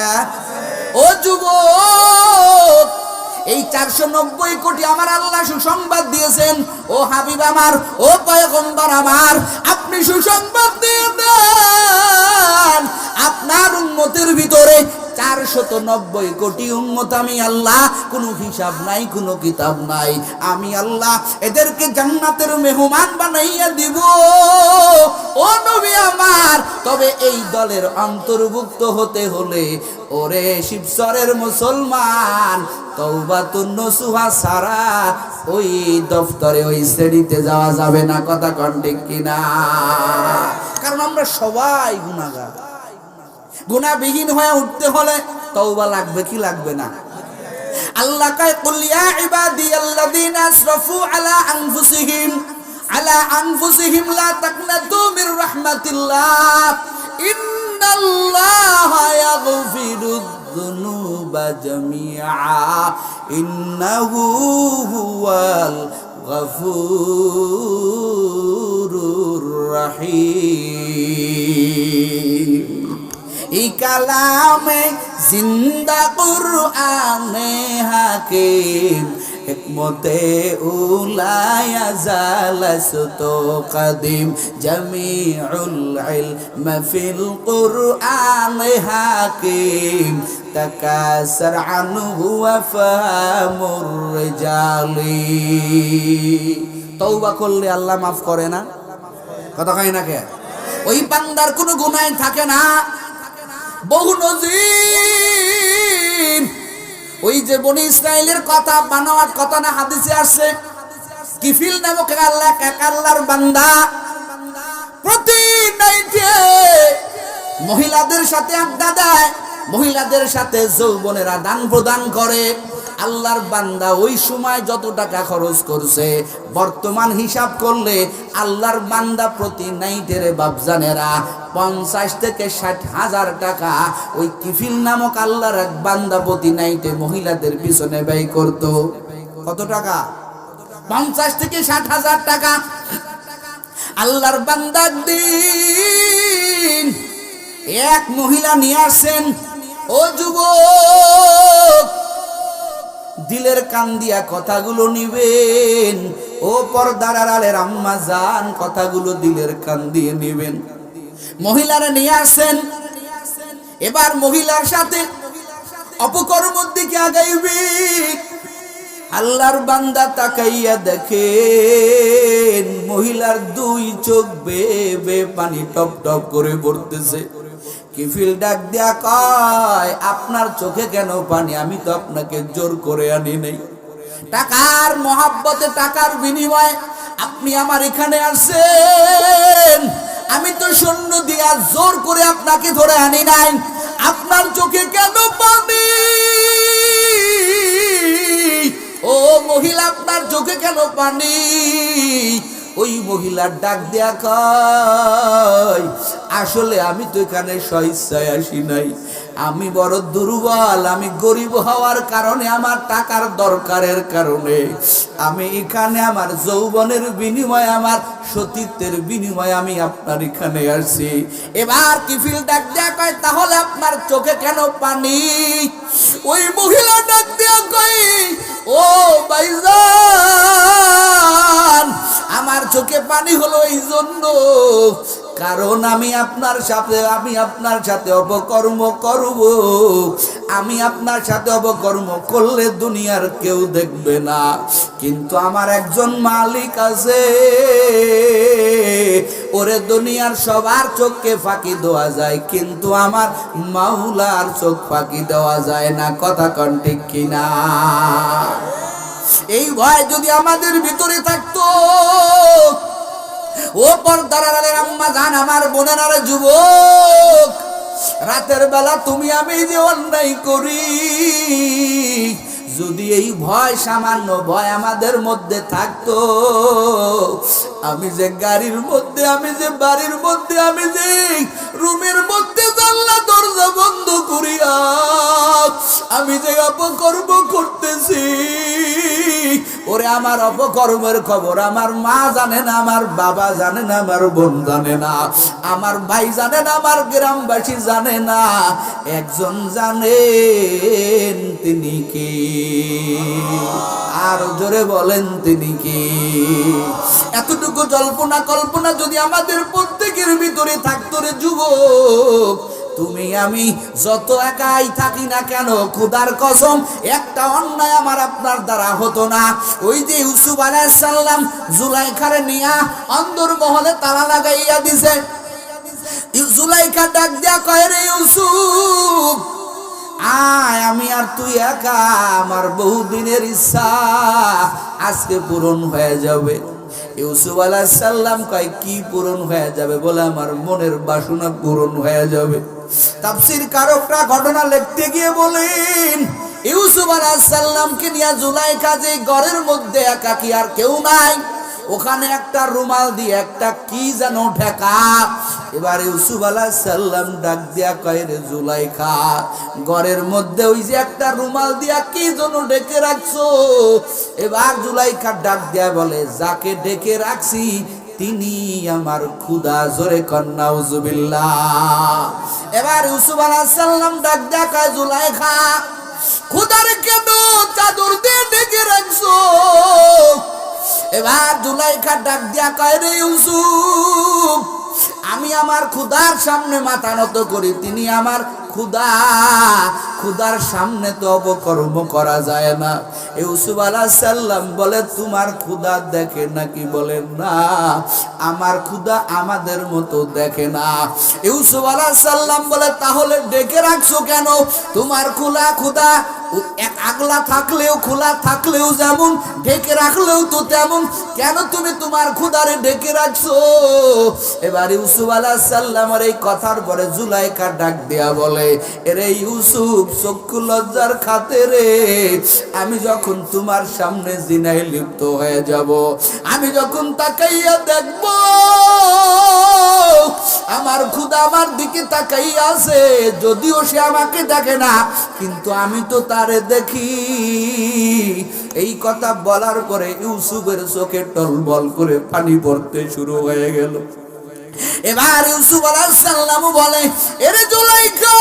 ও যুবক, এই 490 কোটি আমার আল্লাহ সুসংবাদ দিয়েছেন। ও হাবিব আমার, ও পয়গম্বর আমার, আপনি সুসংবাদ দিয়ে দেন, আপনার উম্মতের ভিতরে 490 কোটি উম্মত আমি আল্লাহ, কোনো হিসাব নাই, কোনো কিতাব নাই, আমি আল্লাহ এদেরকে জান্নাতের মেহমান বানাইয়া দিব। ও নবী আমার, তবে এই দলের অন্তর্ভুক্ত হতে হলে, ওরে শিবচরের মুসলমান, তওবাতুন নসুহা ছাড়া ওই দফতরে, ওই শ্রেণীতে যাওয়া যাবে না। কথা কোন ঠিক কিনা? কারণ আমরা সবাই গুনাহগার। গুনাহবিহীন হয়ে উঠতে হলে তওবা লাগবে কি লাগবে না? আল্লাহ কয়, কুল ইয়া ইবাদিয়াল্লাযীনা আসরাফু আলা আনফুসিহিম লা তাকনাতু মির রাহমাতিল্লাহ, ইন্নাল্লাহা ইয়াগফিরুয যুনুবা জামিআ, ইন্নাহু হুয়াল গফুরুর রহিম। এই কালামে জিন্দা কুরআনে হাকিম, হিকমতে উলায়া জালাসতো কদিম, জামিউল ইলম ফিল কুরআনে হাকিম, তাকাসার আনহু ওয়া ফাহামুর রিজালি। তওবা করলে আল্লাহ মাফ করে না? কথা কয় না কে? ওই বান্দার কোনো গুনাহ থাকে না। বহু নজির, ওই যে বনি ইসরাইলের কথা, বানাওয়াট কথা না হাদিসে আসছে, কিফিল নামক আল্লাহর বান্দা প্রতি নাইটে মহিলাদের সাথে আড্ডা দেয়, মহিলাদের সাথে যৌবনেরা দান প্রদান করে। আল্লাহর বান্দা ওই সময় যত টাকা খরচ করছে, বর্তমান হিসাব করলে আল্লাহর বান্দা প্রতি নাইটের বাপজানেরা 50 থেকে 60,000 টাকা ওই কিফিল নামক আল্লাহর এক বান্দা প্রতি নাইটে মহিলাদের পিছনে ব্যয় করত। কত টাকা? 50 থেকে 60,000 টাকা। আল্লাহর বান্দা দিন এক মহিলা নিয়ে আসেন। ও যুবক, দিলের কান দিয়া কথাগুলো নিবেন। ও পর্দার আড়ালের আম্মা জান, কথাগুলো দিলের কান দিয়ে নিবেন। মহিলারা নিয়ে আসেন। এবার মহিলার সাথে অপকর্মের দিকে আগাইবে। আল্লাহর বান্দা তাকাইয়া দেখেন, মহিলার দুই চোখ বেয়ে পানি টপ টপ করে পড়তেছে। কিফিল ডাক দিয়া কয়, আপনার চোখে কেন পানি? আমি তো আপনাকে জোর করে আনি নাই। টাকার মহাব্বতে, টাকার বিনিময়ে আপনি আমার এখানে আসেন। আমি তো সৈন্য দিয়া জোর করে আপনাকে ধরে আনি নাই। আপনার চোখে কেন পানি? ও মহিলা, আপনার চোখে কেন পানি? ওই মহিলার ডাক দেয়া কয়, আসলে আমি তো এখানে স্বেচ্ছায় আসি নাই, আমি বড় দুর্বল, আমি গরিব হওয়ার কারণে, আমার টাকার দরকারের কারণে আমি এখানে আমার যৌবনের বিনিময়ে, আমার সতীত্বের বিনিময়ে আমি আপনার এখানে আসছি। এবার কিফিল ডাক দেয়া কয়, তাহলে আপনার চোখে কেন পানি? ওই মহিলা ডাক দেয়া কয়, ও ভাইজান, আমার চোখে পানি হলো এই জন্য, কারণ আমি আপনার সাথে অপকর্ম করব। আমি আপনার সাথে অপকর্ম করলে দুনিয়ার কেউ দেখবে না, কিন্তু আমার একজন মালিক আছে, ওরে দুনিয়ার সবার চোখকে ফাঁকি দেওয়া যায়, কিন্তু আমার মাওলার চোখ ফাঁকি দেওয়া যায় না। কথা কোন ঠিক কিনা? এই ভয় যদি আমাদের ভিতরে থাকতো, ও পর্দার আড়ালের আম্মা জান, আমার বোনেরা, যুবক, রাতের বেলা তুমি আমি যে অন্যায় করি, যদি এই ভয়, সামান্য ভয় আমাদের মধ্যে থাকতো, আমি যে গাড়ির মধ্যে, আমি যে বাড়ির মধ্যে, আমি যে রুমের মধ্যে জানলা দরজা বন্ধ করিয়া আমি যে অপকর্ম করতেছি, ওরে আমার অপকর্মের খবর আমার মা জানে না, আমার বাবা জানে না, আমার বোন জানে না, আমার ভাই জানে না, আমার গ্রামবাসী জানে না, একজন জানেন, তিনি কি? আর জোরে বলেন, তিনি কি? এতটুকু জল্পনা কল্পনা যদি আমাদের প্রত্যেকের ভিতরে থাকতো রে যুবক, তুমি আমি যত একাই থাকি না কেন, খোদার কসম একটা অন্যায় আমার আপনার দ্বারা হতো না। ওই যে ইউসুফ আলাইহিস সালাম জুলাইখারে নিয়া অন্দর মহলে তালা লাগাইয়া দিছে, জুলাইখা ডাক দিয়া কয়, রে ইউসুফ আয়, আমি আর তুই একা, আমার বহুদিনের ইচ্ছা আজকে পূরণ হয়ে যাবে। ইউসুফ আলাইহিস সালাম কয়, কি পূরণ হয়ে যাবে? বলে, আমার মনের বাসনা পূরণ হয়ে যাবে। তাফসীর কারকরা ঘটনা লিখতে গিয়ে বলেন, ইউসুফ আলাইহিস সালামকে নিয়ে জুলাইখা যে ঘরের মধ্যে একাকী, আর কেউ নাই, ওখানে একটা রুমাল দিয়ে একটা কি যেন ঢাকা। এবার ইউসুফ আলাইহিস সালাম ডাক দিয়া কয়, রে জুলাইখা, ঘরের মধ্যে ওই যে একটা রুমাল দিয়া কি যেন ঢেকে রাখছো? এবার জুলাইখা ডাক দিয়া বলে, যাকে ঢেকে রাখছি তিনি আমার খুদা। জোরে কন নাউজুবিল্লাহ। এবার ইউসুফ আলাইহিস সালাম ডাক দিয়া কয়, জুলাইখা, খুদার কেন চাদর দিয়ে ঢেকে রাখছো? এবার জুলাইখা ডাক দিয়া কয়, রে ইউসুফ, আমি আমার খুদার সামনে মাথা নত করি, তিনি আমার খুদা, খুদার সামনে তো অপকর্ম করা যায় না। ইউসুফ আলাইহিস সালাম বলে, তোমার খুদা দেখে নাকি? বলেন না, আমার খুদা আমাদের মতো দেখে না। ইউসুফ আলাইহিস সালাম বলে, তাহলে ডেকে রাখছো কেন? তোমার খুদা এক আগলা থাকলেও, খোলা থাকলেও যেমন, ঢেকে রাখলেও তো তেমন, কেন তুমি তোমার খুদারে ঢেকে রাখছো? এবার ইউসুফ আলাইহিস সালামের এই কথার পরে জুলাইখা ডাক দেয়া বলে, এরে ইউসুফ, চক্ষু লজ্জার খাতিরে আমি যখন তোমার সামনে জিনায় লিপ্ত হয়ে যাব, আমি যখন তাকাইয়া দেখব আমার খুদা আমার দিকে তাকাইয়া আছে, যদিও সে আমাকে দেখে না, কিন্তু আমি তো তারে দেখি। এই কথা বলার পরে ইউসুফের চোখে টলবল করে পানি পড়তে শুরু হয়ে গেল। এবার ইউসুফ আলাইহিস সালাম বলে, এরে জুলাইখা,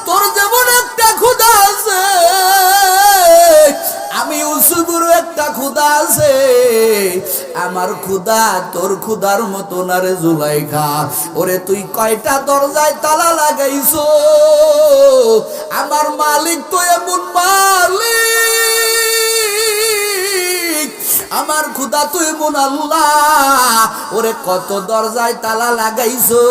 তোর যেমন একটা খুদা আছে, আমি ইউসুফেরও একটা খুদা আছে, আমার খুদা তোর খুদার মতো না রে জুলাইখা। ওরে তুই কয়টা দরজায় তালা লাগাইছো? আমার মালিক তো এমন মালিক, আমার খোদা তুই মন আল্লাহ, ওরে কত দরজায় তালা লাগাইছো,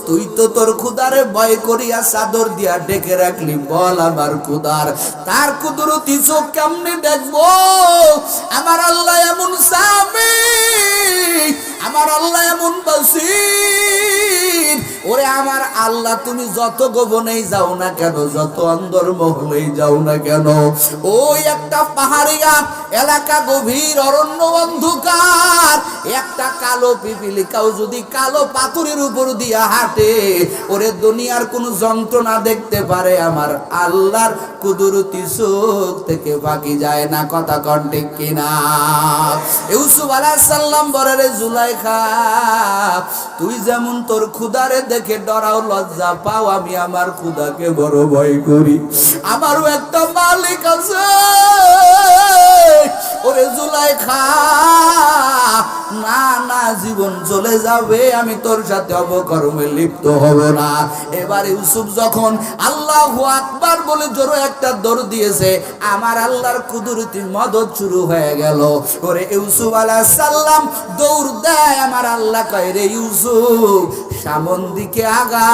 তুই তো তোর খোদারে ভয় করিয়া চাদর দিয়া ডেকে রাখলি। বল আমার খোদার তার কুদরতি চোখ কেমনে দেখবো? আমার আল্লাহ এমন সামি, আমার আল্লাহ এমন বাসির। ওরে আমার আল্লাহ তুমি যত গোপনেই যাও না কেন, যত অন্দর মহলেই যাও না কেন, ওই একটা পাহাড়িয়া এলাকা, গভীর অরণ্য, অন্ধকার, একটা কালো পিপিলিকাও যদি কালো পাথরের উপর দিয়া হাঁটে, ওরে দুনিয়ার কোন যন্ত্রণা দেখতে পারে, আমার আল্লাহর কুদরতি চোখ থেকে বাকি যায় না। কথা কন ঠিক কিনা? ইউসুফ আলাইহিস সালাম বলে, রে জুলাইখা, তুই যেমন তোর খুদারে দেখে ডরাও, লজ্জা পাও, আমি আমার খুদাকে বড় ভয় করি। আমারও একটা মালিক আছে। ওরে জুলাইখা, না না, জীবন চলে যাবে, আমি তোর সাথে অপকর্মে লিপ্ত হব না। এবার ইউসুফ যখন আল্লাহু আকবার বলে জোরে একটা দৌড় দিয়েছে, আমার আল্লাহর কুদরতি মদদ শুরু হয়ে গেল। ওরে ইউসুফ আলাইহিস সালাম দৌড় দেয়, আমার আল্লাহ কয়, রে ইউসুফ, সামন দিকে আগা,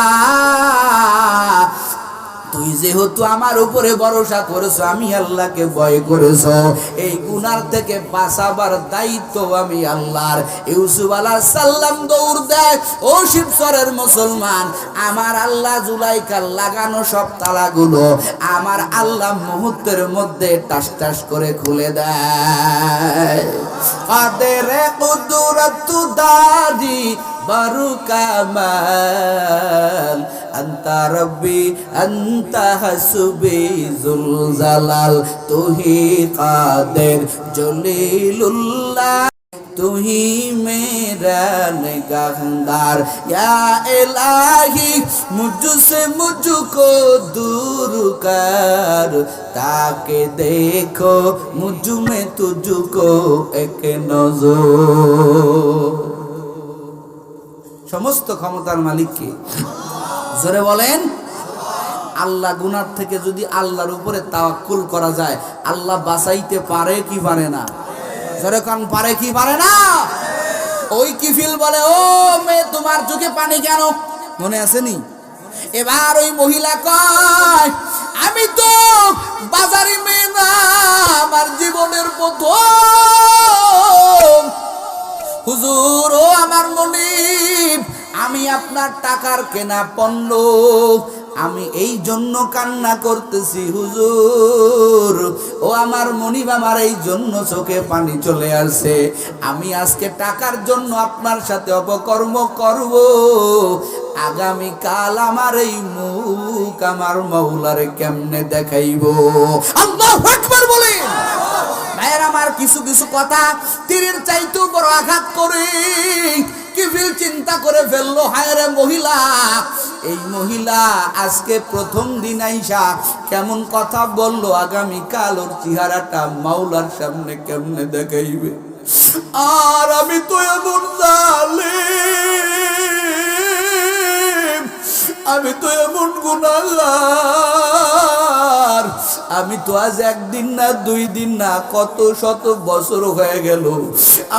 তুই যেহেতু আমার উপরে ভরসা করেছো, আমি আল্লাহকে ভয় করেছো, এই গুনার থেকে বাঁচাবার দায়িত্ব আমি আল্লাহর। ইউসুফ আলাইহিস সালাম দৌড় দেয়। ও শিবচরের মুসলমান, আমার আল্লাহ জুলাইখার লাগানো সব তালাগুলো আমার আল্লাহ মুহূর্তের মধ্যে টাস টাস করে খুলে দেয়। কাদের কুদরত দারি বারু কামাল, আন্তা রব্বি আন্তা হাসবি জুল জালাল, তুহি কাদের জলিলুল্লাহ, তুহি মেরা নিগাহদার, ইয়া ইলাহি মুঝসে মুঝকো दूर कर, ताके देखो मुझ में तुझको एक नजर। সমস্ত ক্ষমতার মালিক কে? জোরে বলেন। আল্লাহ। গুনার থেকে যদি আল্লাহর উপরে তাওয়াক্কুল করা যায়, আল্লাহ বাঁচাইতে পারে কি পারে না? জোরে কোন, পারে কি পারে না? ওই কিফিল বলে, ও মেয়ে, তোমার চোখে পানি কেন? মনে আসেনি? এবার ওই মহিলা কয়, আমি তো বাজারি মেয়ে না, আমার জীবনের প্রথম। হুজুর, ও আমার মনিব, আমি আপনার টাকার কেনা পণ্য, আমি এই জন্য কান্না করতেছি হুজুর। ও আমার মনিব, আমার এই জন্য চোখে পানি চলে আসছে। আমি আজকে টাকার জন্য আপনার সাথে অপকর্ম করব, আগামী কাল আমার এই মুখ আমার মাওলারে কেমনে দেখাইব? আল্লাহু আকবার বলে। ভাইয়ের আমার, কিছু কিছু কথা তীরের চাইতেও বড় আঘাত করে। কিফিল চিন্তা করে ফেললো, হায় রে মহিলা, এই মহিলা আজকে প্রথম দিন আইসা কেমন কথা বললো, আগামী কাল ওর চেহারাটা মাওলার সামনে কেমনে দেখাইবে? আর আমি তো এমন জালিম, আমি তো এমন গুনাহগার, আমি তো আজ একদিন না, দুই দিন না, কত শত বছর হয়ে গেল,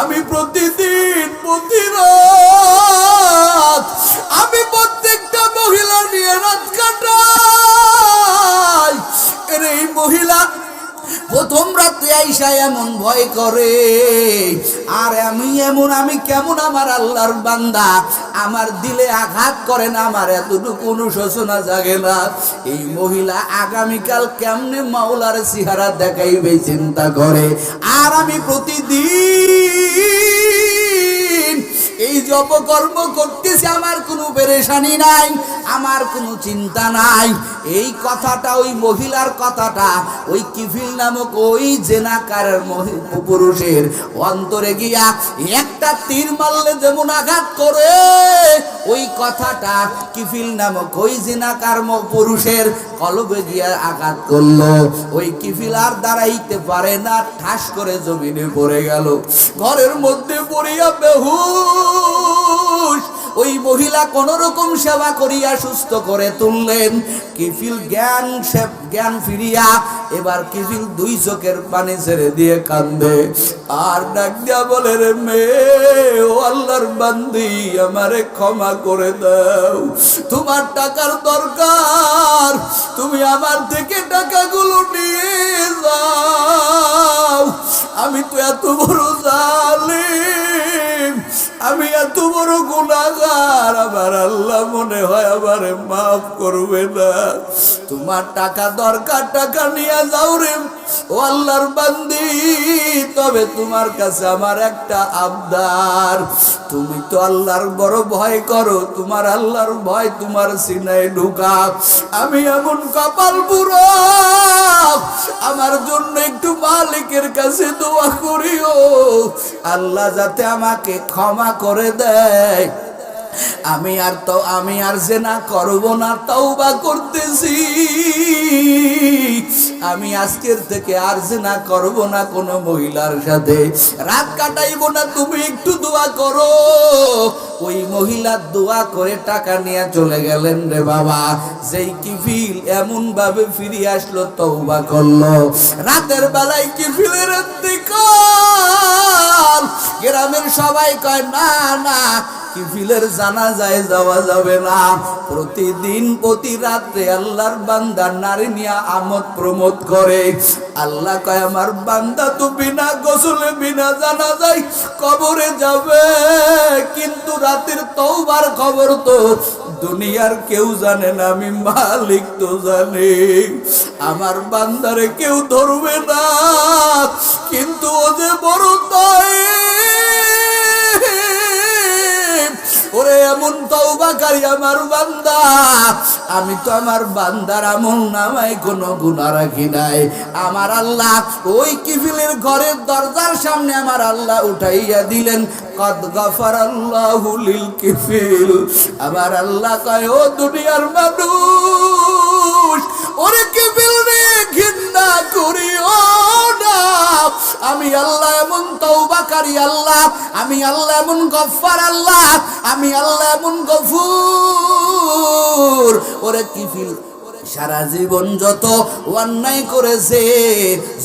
আমি প্রতিদিন প্রতি রাত আমি প্রত্যেকটা মহিলা নিয়ে রাত কাটাই। এর এই মহিলা প্রথম রাতে আইসা এমন ভয় করে, আর আমি এমন, আমি কেমন আমার আল্লাহর বান্দা, আমার দিলে আঘাত করে না, আমার এতটুকু অনুশোচনা জাগে না। এই মহিলা আগামীকাল কেমনে মাওলার চেহারা দেখাইবে চিন্তা করে। আর আমি প্রতিদিন এই যে অপকর্ম করতেছি, আমার কোনো পেরেশানি নাই, আমার কোনো চিন্তা নাই। এই কথাটা, ওই মহিলার কথাটা, ওই কিফিল নামক ওই জেনাকারের পুরুষের অন্তরে গিয়া একটা তীর মারলে যেমন আঘাত করে, ওই কথাটা কিফিল নামক ওই জেনাকার পুরুষের কলবে গিয়া আঘাত করলো। ওই কিফিল আর দাঁড়াইতে পারে না, ঠাস করে জমিনে পড়ে গেল, ঘরের মধ্যে পড়িয়া বেহুশ। ওই মহিলা কোন রকম সেবা করিয়া সুস্থ করে তুললেন। কিফিল জ্ঞান ফিরিয়া এবার কিফিল দুই চোখের পানি ছেড়ে দিয়ে কান্দে আর ডাক দিয়া বলে, রে মেয়ে, ও আল্লাহর বান্দি, আমারে ক্ষমা করে দাও, তোমার টাকার দরকার, তুমি আমার থেকে টাকাগুলো নিয়ে যাও। আমি তো এত বড় জালিম, আমি এত বড় গুনাহগার, আমার আল্লাহ মনে হয় আমারে মাফ করবে না। তোমার টাকা দরকার, টাকা নিয়ে যাও রে ও আল্লাহর বান্দি। তবে তোমার কাছে আমার একটা আবদার, তুমি তো আল্লাহর বড় ভয় করো, তোমার আল্লাহর ভয় তোমার সিনায় ঢুকা। আমি এমন কপাল বুড়ো, আমার জন্য একটু মালিকের কাছে দোয়া করিও, আল্লাহ যাতে আমাকে ক্ষমা করে দেয়। আমি আর জিনা করব না, তওবা করতেছি। আমি আজকের থেকে আর জিনা করব না কোন মহিলার সাথে, রাত কাটাইব না, তুমি একটু দোয়া করো। ওই মহিলা দোয়া করে টাকা নিয়ে চলে গেলেন রে বাবা। যেই কিফিল এমন ভাবে ফিরে আসলো, তওবা করলো। রাতের বেলায় কিফিলের ইন্তিকাল। গ্রামের সবাই কয়, না না, কিফিলের জানাজায় যাওয়া যাবে না। প্রতিদিন প্রতি রাত্রে আল্লাহর বান্দা নারী নিয়ে আমোদ প্রমোদ করে। আল্লাহ কয়, আমার বান্দা তো বিনা গোসলে বিনা জানাজায় কবরে যাবে, কিন্তু রাতের তওবার খবর তো দুনিয়ার কেউ জানে না, আমি মালিক তো জানি। আমার বান্দারে কেউ ধরবে না, কিন্তু ও যে বড় তাই, ওরে এমন তওবাকারী আমার বান্দা। আমি তো আমার বান্দার আমল নামায় কোনো গুনাহ রাখি নাই। আমার আল্লাহ ওই কিফিলের ঘরের দরজার সামনে আমার আল্লাহ উঠাইয়া দিলেন, কদ গফারাল্লাহু লিল কিফিল। আমার আল্লাহ কয়, ও দুনিয়ার মানুষ, ওরে কিফিল রে ঘৃণা করিও না। আমি আল্লাহ এমন তওবাকারী আল্লাহ, আমি আল্লাহ এমন গফফার আল্লাহ, আমি আল্লাহ এমন গফুর। ওরে কিফিল সারা জীবন যত অন্যায় করেছে,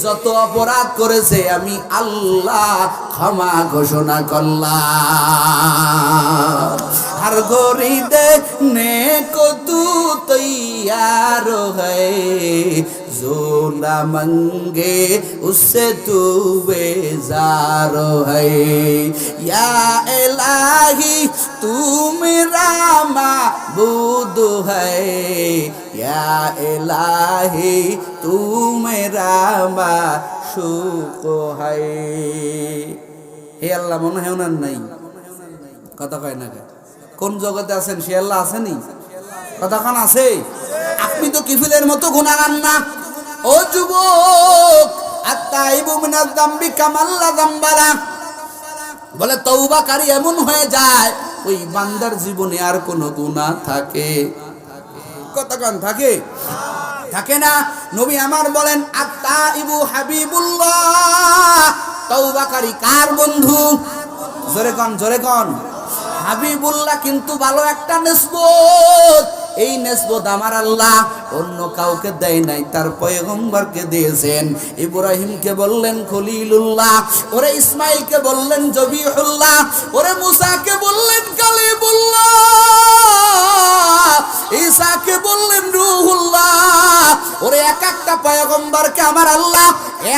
যত অপরাধ করেছে, আমি আল্লাহ ক্ষমা ঘোষণা করলাম। हर गोरी देखने को तू तैयार है, जो ना मंगे उससे तू बेजार है। या इलाही तू मेरा माबूद है, या इलाही तू मेरा माशूक है। हे अल्लाह মনে হয় ওনার নাই, কথা কয় না। কোন জগতে আছেন সে আল্লাহ আসেনি? কথাখান আছে। আপনি তো কিফিলের মতো গুনাহগার না। ও যুবক, আত্তাইবু মিনাজ যামবি কামাল্লা যামবালা, বলে তওবাকারী এমন হয়ে যায় ওই বান্দার জীবনে আর কোনো গুনাহ থাকে? কথাখান থাকে? থাকে না। নবী আমার বলেন, আত্তাইবু হাবিবুল্লাহ, তওবাকারী কার বন্ধু? জোরে কোন, জোরে কোন। হাবিবুল্লাহ কিন্তু ভালো একটা নিসবত। এই নিসবত আমার আল্লাহ অন্য কাউকে দেয় নাই, তার পয়গম্বরকে দিয়েছেন। ইব্রাহিমকে বললেন খলিলুল্লাহ, ওরে ইসমাইলকে বললেন জবিহুল্লাহ, ওরে মুসাকে বললেন কালিমুল্লাহ, ঈসাকে বললেন রূহুল্লাহ। ওরে এক একটা পয়গম্বরকে আমার আল্লাহ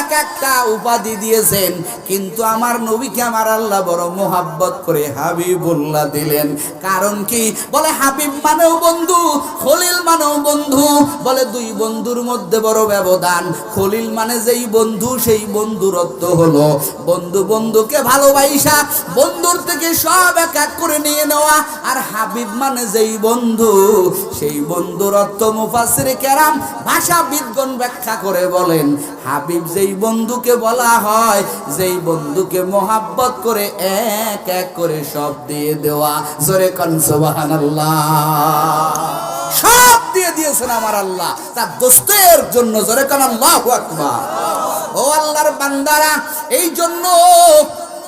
এক একটা উপাধি দিয়েছেন, কিন্তু আমার নবীকে আমার আল্লাহ বড় মোহাব্বত করে হাবিবুল্লাহ দিলেন। কারণ কি? বলে হাবিব মানেও বন্ধু, খলিল মানেও বন্ধু। বলে দুই বন্ধুর মধ্যে বড় ব্যবধান। খলিল মানে যেই বন্ধু, সেই বন্ধুরত্ব হলো বন্ধু বন্ধুকে ভালোবাসা, বন্ধুর থেকে সব এক এক করে নিয়ে নেওয়া। আর হাবিব মানে যেই বন্ধু, সেই বন্ধুরত্ব মুফাসসির কেরাম ভাষাবিদগণ ব্যাখ্যা করে বলেন, হাবিব যেই বন্ধুকে বলা হয়, যেই বন্ধুকে মোহাব্বত করে এক এক করে সব দিয়ে দেওয়া। জোরে কোন সুবহানাল্লাহ। সব দিয়ে দিয়েছেন আমার আল্লাহ তার দোস্তের জন্য। জোরে কোন আল্লাহু আকবার। ও আল্লাহর বান্দারা, এই জন্য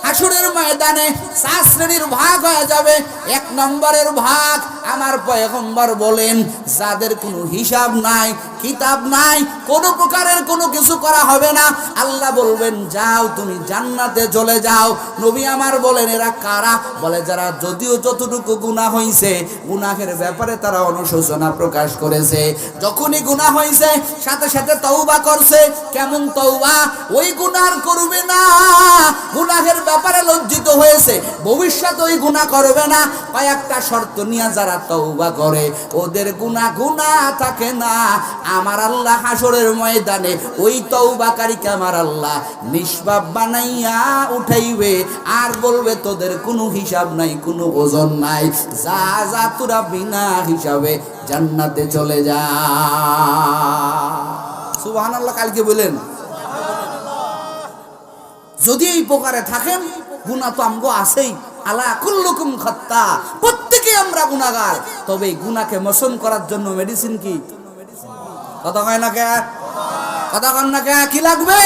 হাসরের ময়দানে 4 শ্রেণীর ভাগ হয়ে যাবে। 1 নম্বরের ভাগ আমার পয়গম্বর বলেন যাদের কোনো হিসাব নাই, কিতাব নাই, কোনো প্রকারের কোনো কিছু করা হবে না, আল্লাহ বলবেন যাও তুমি জান্নাতে চলে যাও। নবী আমার বলেন এরা কারা? বলে যারা যদিও যতটুকু গুনাহ হইছে গুনাহের ব্যাপারে তারা অনুশোচনা প্রকাশ করেছে, যখনই গুনাহ হইছে সাথে সাথে তওবা করছে। কেমন তওবা? ওই গুনাহ করবে না, গুনাহের ব্যাপারে লজ্জিত হয়েছে, ভবিষ্যতে ওই গুনাহ করবে না। কয়েকটা শর্ত নিয়ে যারা তওবা করে ওদের গুনাহ থাকে না। আমার আল্লাহ হাসরের ময়দানে ওই তওবাকারীকে আমার আল্লাহ নিষ্পাপ বানাইয়া উঠাইবে আর বলবে তোদের কোনো হিসাব নাই, কোনো ওজন নাই, যা যা তোরা বিনা হিসাবে জান্নাতে চলে যা। সুবহানাল্লাহ। কালকে বলেন যদি এই প্রকারে থাকেন, গুনাহ তো আমগো আছেই, আলা কুল্লুকুম খাত্তা, প্রত্যেকে আমরা গুনাহগার। তবে গুনাহকে মোচন করার জন্য মেডিসিন কি? কথা কয় না কে? কথা কন না কে? কি লাগবে?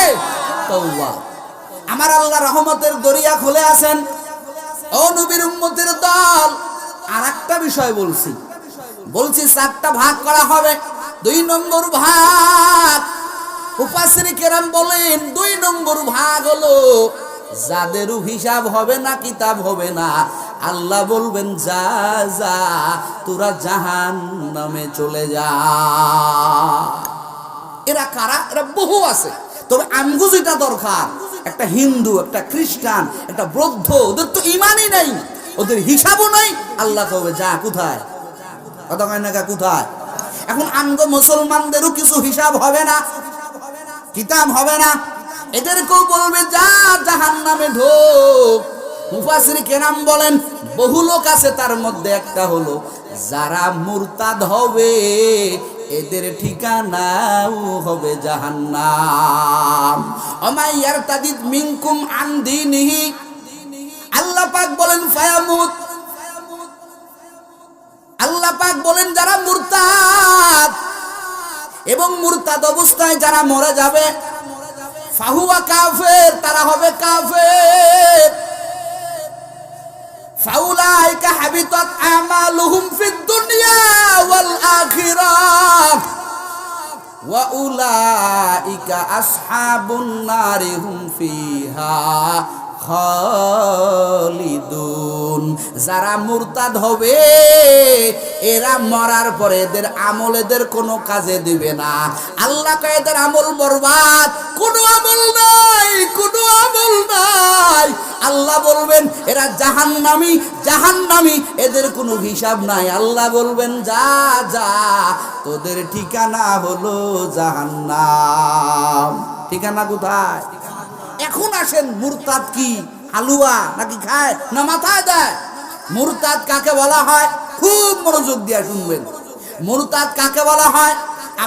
তওবা। আমার আল্লাহ রহমতের দরিয়া খুলে আছেন। ও নবীর উম্মতের দল, আর একটা বিষয় বলছি 4টা ভাগ করা হবে। 2 নম্বর ভাগ মুফাসসির কেরাম বলেন 2 নম্বর ভাগ হলো যাদেরও হিসাব হবে না, কিতাব হবে না, আল্লাহ বলবেন যা যা তোরা জাহান্নামে চলে যা। এরা কারা? এরা বহু আছে, তবে আমগো যেটা দরকার, একটা হিন্দু, একটা খ্রিস্টান, একটা বৌদ্ধ, ওদের তো ইমানই নাই, ওদের হিসাবও নাই, আল্লাহ কবে যা কোথায়? কথা কয় না কোথায়? এখন আমগো মুসলমানদেরও কিছু হিসাব হবে না, কিতাব হবে না, এদেরকেও বলবে যা জাহান্নামে ঢোক। মুফাসসির কেরাম বলেন বহু লোক আছে, তার মধ্যে একটা হলো যারা মুরতাদ হবে এদের ঠিকানাও হবে জাহান্নাম। ওমাই ইয়ারতাদিদ মিনকুম আন দীনিহি, আল্লাহ পাক বলেন ফায়ামুত, আল্লাহ পাক বলেন যারা মুরতাদ এবং মুরতাদ অবস্থায় যারা মরে যাবে, ফাহুয়া কাফের, তারা হবে কাফের। ফাউলাইকা হাবিতাত আমালুহুম ফিদ দুনিয়া ওয়াল আখিরাহ ওয়া উলাইকা আসহাবুন নারি হুম ফিহা খালিদুন। যারা মুরতাদ হবে এরা মরার পরে এদের আমল এদের কোনো কাজে দিবে না। আল্লাহ কয় এদের আমল বরবাদ, কোনো আমল নাই, কোনো আমল নাই। আল্লাহ বলবেন এরা জাহান্নামী, জাহান্নামী, এদের কোনো হিসাব নাই। আল্লাহ বলবেন যা যা তোদের ঠিকানা হলো জাহান্নাম। ঠিকানা কোথায়? এখন আসেন, মুরতাদ কি? হালুয়া নাকি খায় না মাথায় দেয়? মুরতাদ কাকে বলা হয়? খুব মনোযোগ দিয়ে শুনবেন। মুরতাদ কাকে বলা হয়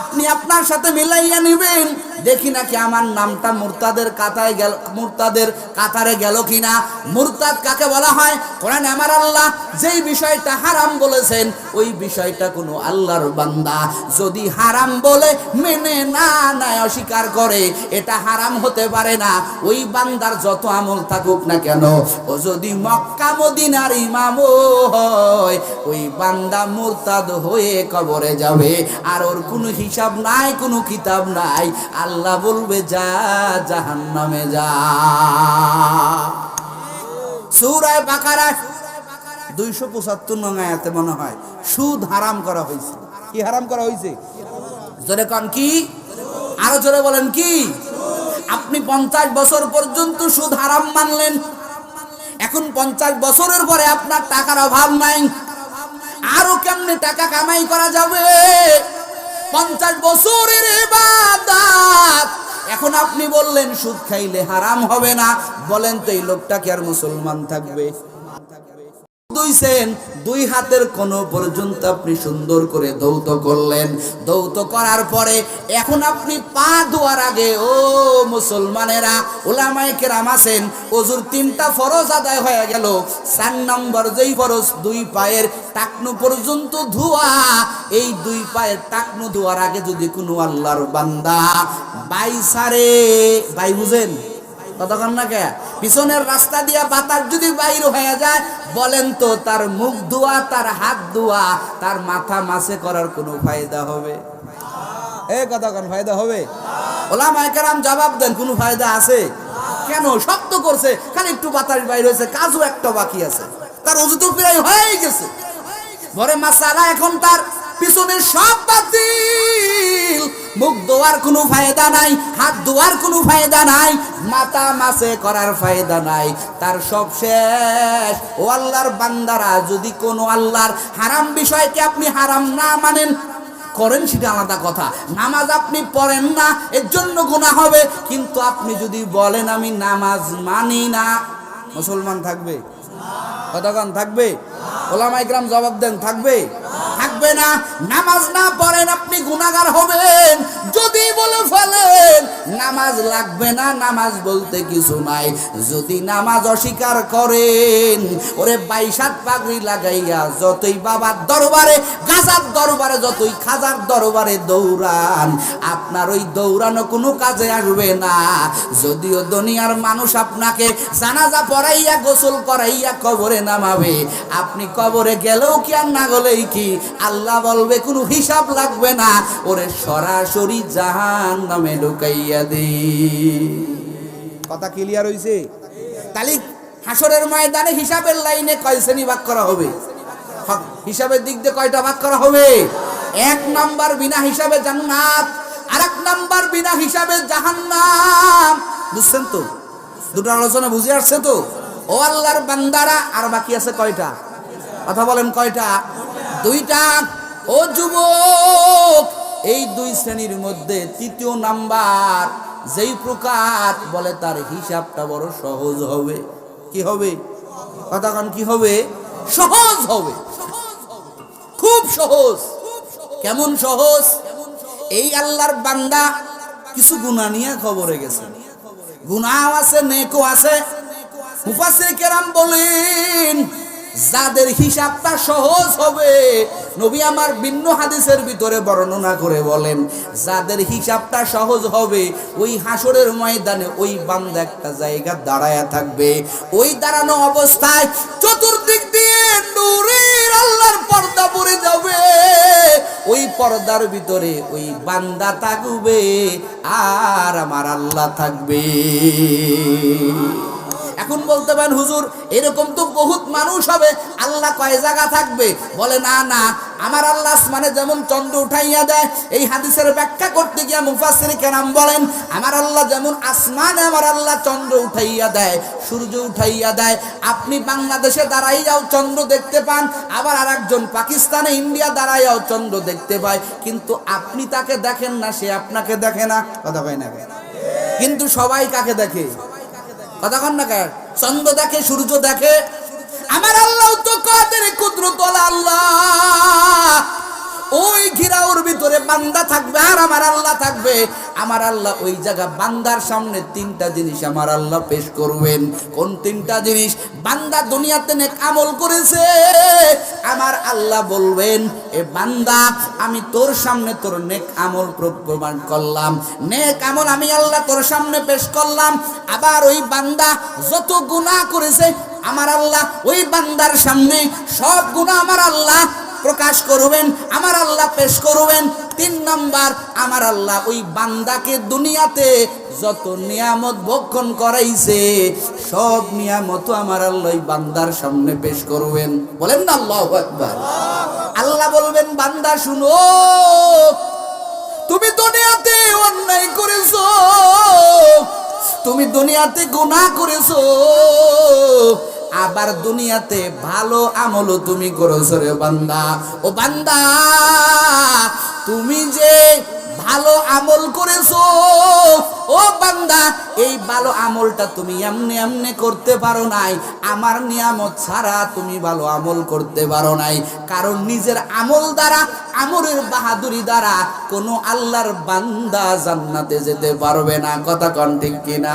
আপনি আপনার সাথে মিলাইয়া নেবেন, দেখি নাকি আমার নামটা মুরতাদের কাতায় গেল, মুরতাদের কাতারে গেল কিনা। মুরতাদ কাকে বলা হয়? কোরআনে আমার আল্লাহ যেই বিষয়টা হারাম বলেছেন ওই বিষয়টা কোনো আল্লাহর বান্দা যদি হারাম বলে মেনে না নেয়, অস্বীকার করে, এটা হারাম হতে পারে না, ওই বান্দার যত আমল থাকুক না কেন, ও যদি মক্কা মদিনার ইমামও হয়, ওই বান্দা মুরতাদ হয়ে কবরে যাবে, আর ওর কোনো হিসাব নাই, কোনো কিতাব নাই। আল্লাহ বলবে যা জাহান্নামে যা। সূরা বাকারা 275 নং আয়াতে মনে হয় সুদ হারাম করা হয়েছে। কি হারাম করা হয়েছে? জোরে কোন কি? আরো জোরে বলেন কি? আপনি 50 বছর পর্যন্ত সুদ হারাম মানলেন, এখন 50 বছরের পরে আপনার টাকার অভাব নাই, আরো কেমনে টাকা কামাই করা যাবে? 50 বছরের ইবাদত, এখন আপনি বললেন সুদ খাইলে হারাম হবে না। বলেন তো এই লোকটা কি আর মুসলমান থাকবে? দুই হাতের কোন পর্যন্ত আপনি সুন্দর করে দৌত করলেন, দৌত করার পরে এখন আপনি পা ধোয়ার আগে, ও মুসলমানেরা, উলামায়ে কেরাম আছেন, ওযুর 3টা ফরজ আদায় হয়ে গেল। 4 নম্বর যেই ফরজ 2 পায়ের টাকনু পর্যন্ত ধোয়া, এই 2 পায়ের টাকনু ধোয়ার আগে যদি কোনো আল্লাহর বান্দা বাই সারে, বাই বুঝেন, কতক্ষণ না কে পিছনের রাস্তা দিয়া বাতাস যদি বাইর হয়ে যায়, বলেন তো তার মুখ ধোয়া, তার হাত ধোয়া, তার মাথা মাসে করার কোনো ফায়দা হবে? কতক্ষণ ফায়দা হবে? ওলামায়ে কেরাম জবাব দেন, কোনো ফায়দা আছে? কেন? শব্দ করছে, খালি একটু বাতাস বাইর হয়েছে, কাজও একটা বাকি আছে, তার ওযু তো প্রায় হয়ে গেছে। বরে মাসালা এখন তার পিছনের সব বাতিল, মুখ ধোয়ার কোনো ফায়দা নাই, হাত ধোয়ার কোনো ফায়দা নাই, মাথা মাসে করার ফায়দা নাই, তার সব শেষ। ও আল্লাহর বান্দারা, যদি কোনো আল্লাহর হারাম বিষয়কে আপনি হারাম না মানেন, করেন সেটা আলাদা কথা, নামাজ আপনি পড়েন না এর জন্য গুনাহ হবে, কিন্তু আপনি যদি বলেন আমি নামাজ মানি না, মুসলমান থাকবে? কতক্ষণ থাকবে? ওলামায়ে কেরাম জবাব দেন, থাকবে? থাকবে না। নামাজ না পড়েন আপনি গুনাহগার হবেন। যদি বলে ফেলেন নামাজ লাগবে না, নামাজ বলতে কিছু নাই, যদি নামাজ অস্বীকার করেন, ওরে 22 পাগড়ি লাগাইয়া যতই বাবার দরবারে, গাজার দরবারে, যতই খাজার দরবারে দৌড়ান, আপনার ওই দৌড়ানো কোনো কাজে আসবে না। যদিও দুনিয়ার মানুষ আপনাকে জানাজা পড়াইয়া গোসল করাইয়া কবরে নামাবে, আপনি কবরে গেলেও কি আর না গেলেই কি, আল্লাহ বলবে কোনো হিসাব লাগবে না, ওরে সরাসরি জাহান্নামে ঢুকাইয়া দে। কথা ক্লিয়ার হইছে? তাহলে হাসরের ময়দানে হিসাবের লাইনে কয় শ্রেণী ভাগ করা হবে? হিসাবের দিক দিয়ে কয়টা ভাগ করা হবে? 1 নাম্বার বিনা হিসাবে জান্নাত, আর 1 নাম্বার বিনা হিসাবে জাহান্নাম। বুঝছেন তো? দুটো আলোচনা বুঝে আসছে তো? ও আল্লাহর বান্দারা, আর বাকি আছে কয়টা? কথা বলেন, কয়টা? 2টা। ও যুবক, এই 2 শ্রেণীর মধ্যে 3য় নাম্বার যেই প্রকার বলে তার হিসাবটা বড় সহজ হবে। কি হবে? কতক্ষণ কি হবে? সহজ হবে, খুব সহজ। কেমন সহজ? এই আল্লাহর বান্দা কিছু গুনাহ নিয়ে কবরে গেছে, গুনাহ আছে, নেকও আছে। মুফাসসির কেরাম বলেন যাদের হিসাবটা সহজ হবে, নবী আমার ভিন্ন হাদিসের ভিতরে বর্ণনা করে বলেন, যাদের হিসাবটা সহজ হবে, ওই হাসরের ময়দানে ওই বান্দা একটা জায়গা দাঁড়ায়া থাকবে। ওই দাঁড়ানো অবস্থায় চতুর্দিক দিয়ে নূরের আল্লাহর পর্দা পড়ে যাবে। ওই পর্দার ভিতরে ওই বান্দা থাকবে আর আমার আল্লাহ থাকবে। এখন বলতে পারেন হুজুর এরকম তো বহুত মানুষ হবে, আল্লাহ কয় জায়গা থাকবে? বলে না না, আমার আল্লাহ আসমানে যেমন চন্দ্র উঠাইয়া দেয়, এই হাদিসের ব্যাখ্যা করতে গিয়ে মুফাসসির কেরাম বলেন আমার আল্লাহ যেমন আসমানে আমার আল্লাহ চন্দ্র উঠাইয়া দেয়, সূর্য উঠাইয়া দেয়, আপনি বাংলাদেশে দাঁড়াইয়াও চন্দ্র দেখতে পান, আবার আরেকজন পাকিস্তানে, ইন্ডিয়া দাঁড়াইয়াও চন্দ্র দেখতে পায়, কিন্তু আপনি তাকে দেখেন না, সে আপনাকে দেখে না। কথা কয় না? কিন্তু সবাই কাকে দেখে? কতক্ষণ না কার? চন্দ্র দেখে, সূর্য দেখে। আমার আল্লাহ তো কাদের কুদরত আল্লাহ, ওই ঘিরাওর ভিতরে বান্দা থাকবে আর আমার আল্লাহ থাকবে। আমার আল্লাহ ওই জায়গা বান্দার সামনে 3টা জিনিস আমার আল্লাহ পেশ করবেন। কোন 3টা জিনিস? বান্দা দুনিয়াতে নেক আমল করেছে, আমার আল্লাহ বলবেন এ বান্দা আমি তোর সামনে তোর নেক আমল প্রমাণ করলাম, নেক আমল আমি আল্লাহ তোর সামনে পেশ করলাম। আবার ওই বান্দা যত গুনাহ করেছে আমার আল্লাহ ওই বান্দার সামনে সব গুনাহ আমার আল্লাহ প্রকাশ করবেন, আমার আল্লাহ পেশ করবেন। 3 নাম্বার, আমার আল্লাহ ওই বান্দাকে দুনিয়াতে যত নিয়ামত ভক্ষণ করাইছে সব নিয়ামত আমার আল্লাহ ওই বান্দার সামনে পেশ করবেন। বলেন না আল্লাহু আকবার। আল্লাহ বলবেন বান্দা শুনো, তুমি দুনিয়াতে অন্যায় করেছো, তুমি দুনিয়াতে গুনাহ করেছো, আবার দুনিয়াতে ভালো আমলও তুমি করেছো রে বান্দা। ও বান্দা, তুমি যে ভালো আমল করেছো, ও বান্দা এই ভালো আমলটা তুমি এমনি এমনি করতে পারো নাই, আমার নিয়ামত ছাড়া তুমি ভালো আমল করতে পারো নাই। কারণ নিজের আমল দ্বারা, আমলের বাহাদুরি দ্বারা কোনো আল্লাহর বান্দা জান্নাতে যেতে পারবে না। কথা কোন ঠিক কিনা?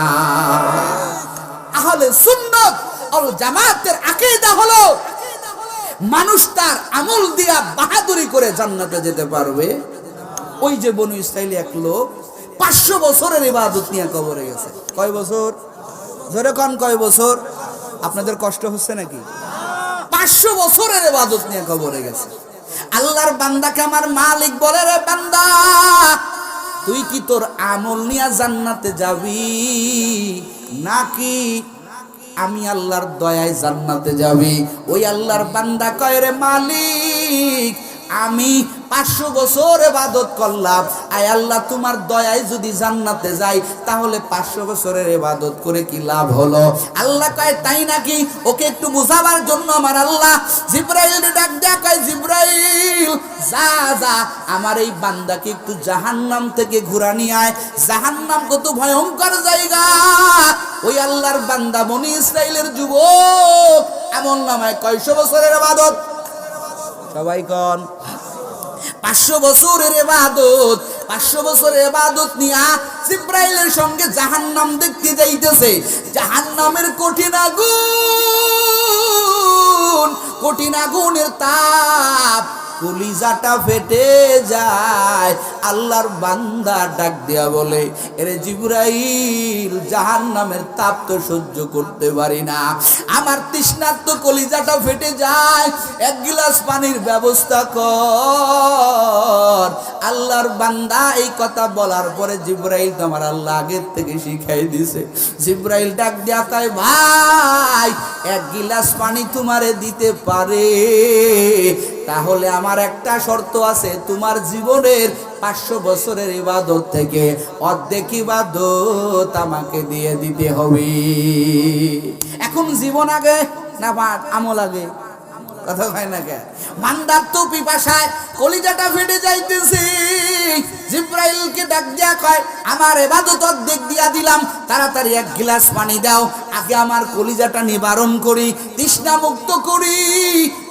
আহলে সুন্নাত ওয়াল জামাতের আকীদা হলো মানুষ তার আমল দিয়া বাহাদুরি করে জান্নাতে যেতে পারবে। ওই যে বনু ইসরাইল এক লোক 500 বছরের ইবাদত নিয়ে কবরে গেছে। কয় বছর? জোরে কোন কয় বছর? আপনাদের কষ্ট হচ্ছে নাকি? 500 বছরের ইবাদত নিয়ে কবরে গেছে। আল্লাহর বান্দাকে আমার মালিক বলে, রে বান্দা, তুই কি তোর আমল নিয়ে জান্নাতে যাবি নাকি আমি আল্লাহর দয়ায় জান্নাতে যাবি? ওই আল্লাহর বান্দা কয়, রে মালিক, আমি 500 বছর ইবাদত করলাম, আয় আল্লাহ তোমার দয়ায় যদি জান্নাতে যাই তাহলে 500 বছরের ইবাদত করে কি লাভ হলো? আল্লাহ কয়, তাই নাকি? ওকে একটু বুঝাবার জন্য আমার আল্লাহ জিবরাইলকে ডাক দেয়া কয়, জিবরাইল, যা যা আমার এই বান্দাকে একটু জাহান্নাম থেকে ঘুরা নিয়ে আয়। জাহান্নাম কত ভয়ঙ্কর জায়গা। ওই আল্লাহর বান্দা বনি ইসরাইলের যুবক আমল নামায় কয়শো বছরের ইবাদত? সবাই কোন 500 বছরের ইবাদত। 500 বছরের ইবাদত নিয়া জিবরাইলের সঙ্গে জাহান্নাম দেখতে যাইতেছে। জাহান্নামের কঠিন আগুন, কঠিন আগুনের তাপ, কলিজাটা ফেটে যায়। আল্লাহর বান্দা ডাক দেয়া বলে, এরে জিবরাইল, জাহান্নামের তাপ তো সহ্য করতে পারি না, আমার তৃষ্ণার্ত কলিজাটা ফেটে যায়, এক গিলাস পানির ব্যবস্থা কর। আল্লাহর বান্দা এই কথা বলার পরে জিবরাইল তো আমার আল্লাহ আগের থেকে শিখাই দিছে। জিবরাইল ডাক দেয়া কয়, ভাই, এক গিলাস পানি তোমারে দিতে পারে, তাহলে আমার একটা শর্ত আছে, তোমার জীবনের 500 বছরের ইবাদত থেকে অর্ধেক ইবাদত আমাকে দিয়ে দিতে হবে। এখন জীবন আগে না আমল আগে? কথা হয় না কে? বান্দার তো পিপাসায় কলিজাটা ফেটে যাইতেছে। জিবরাইলকে ডাক দিয়া কয়, আমার ইবাদত অর্ধেক দিয়া দিলাম, তাড়াতাড়ি এক গ্লাস পানি দাও, আগে আমার কলিজাটা নিবারণ করি, তৃষ্ণা মুক্ত করি,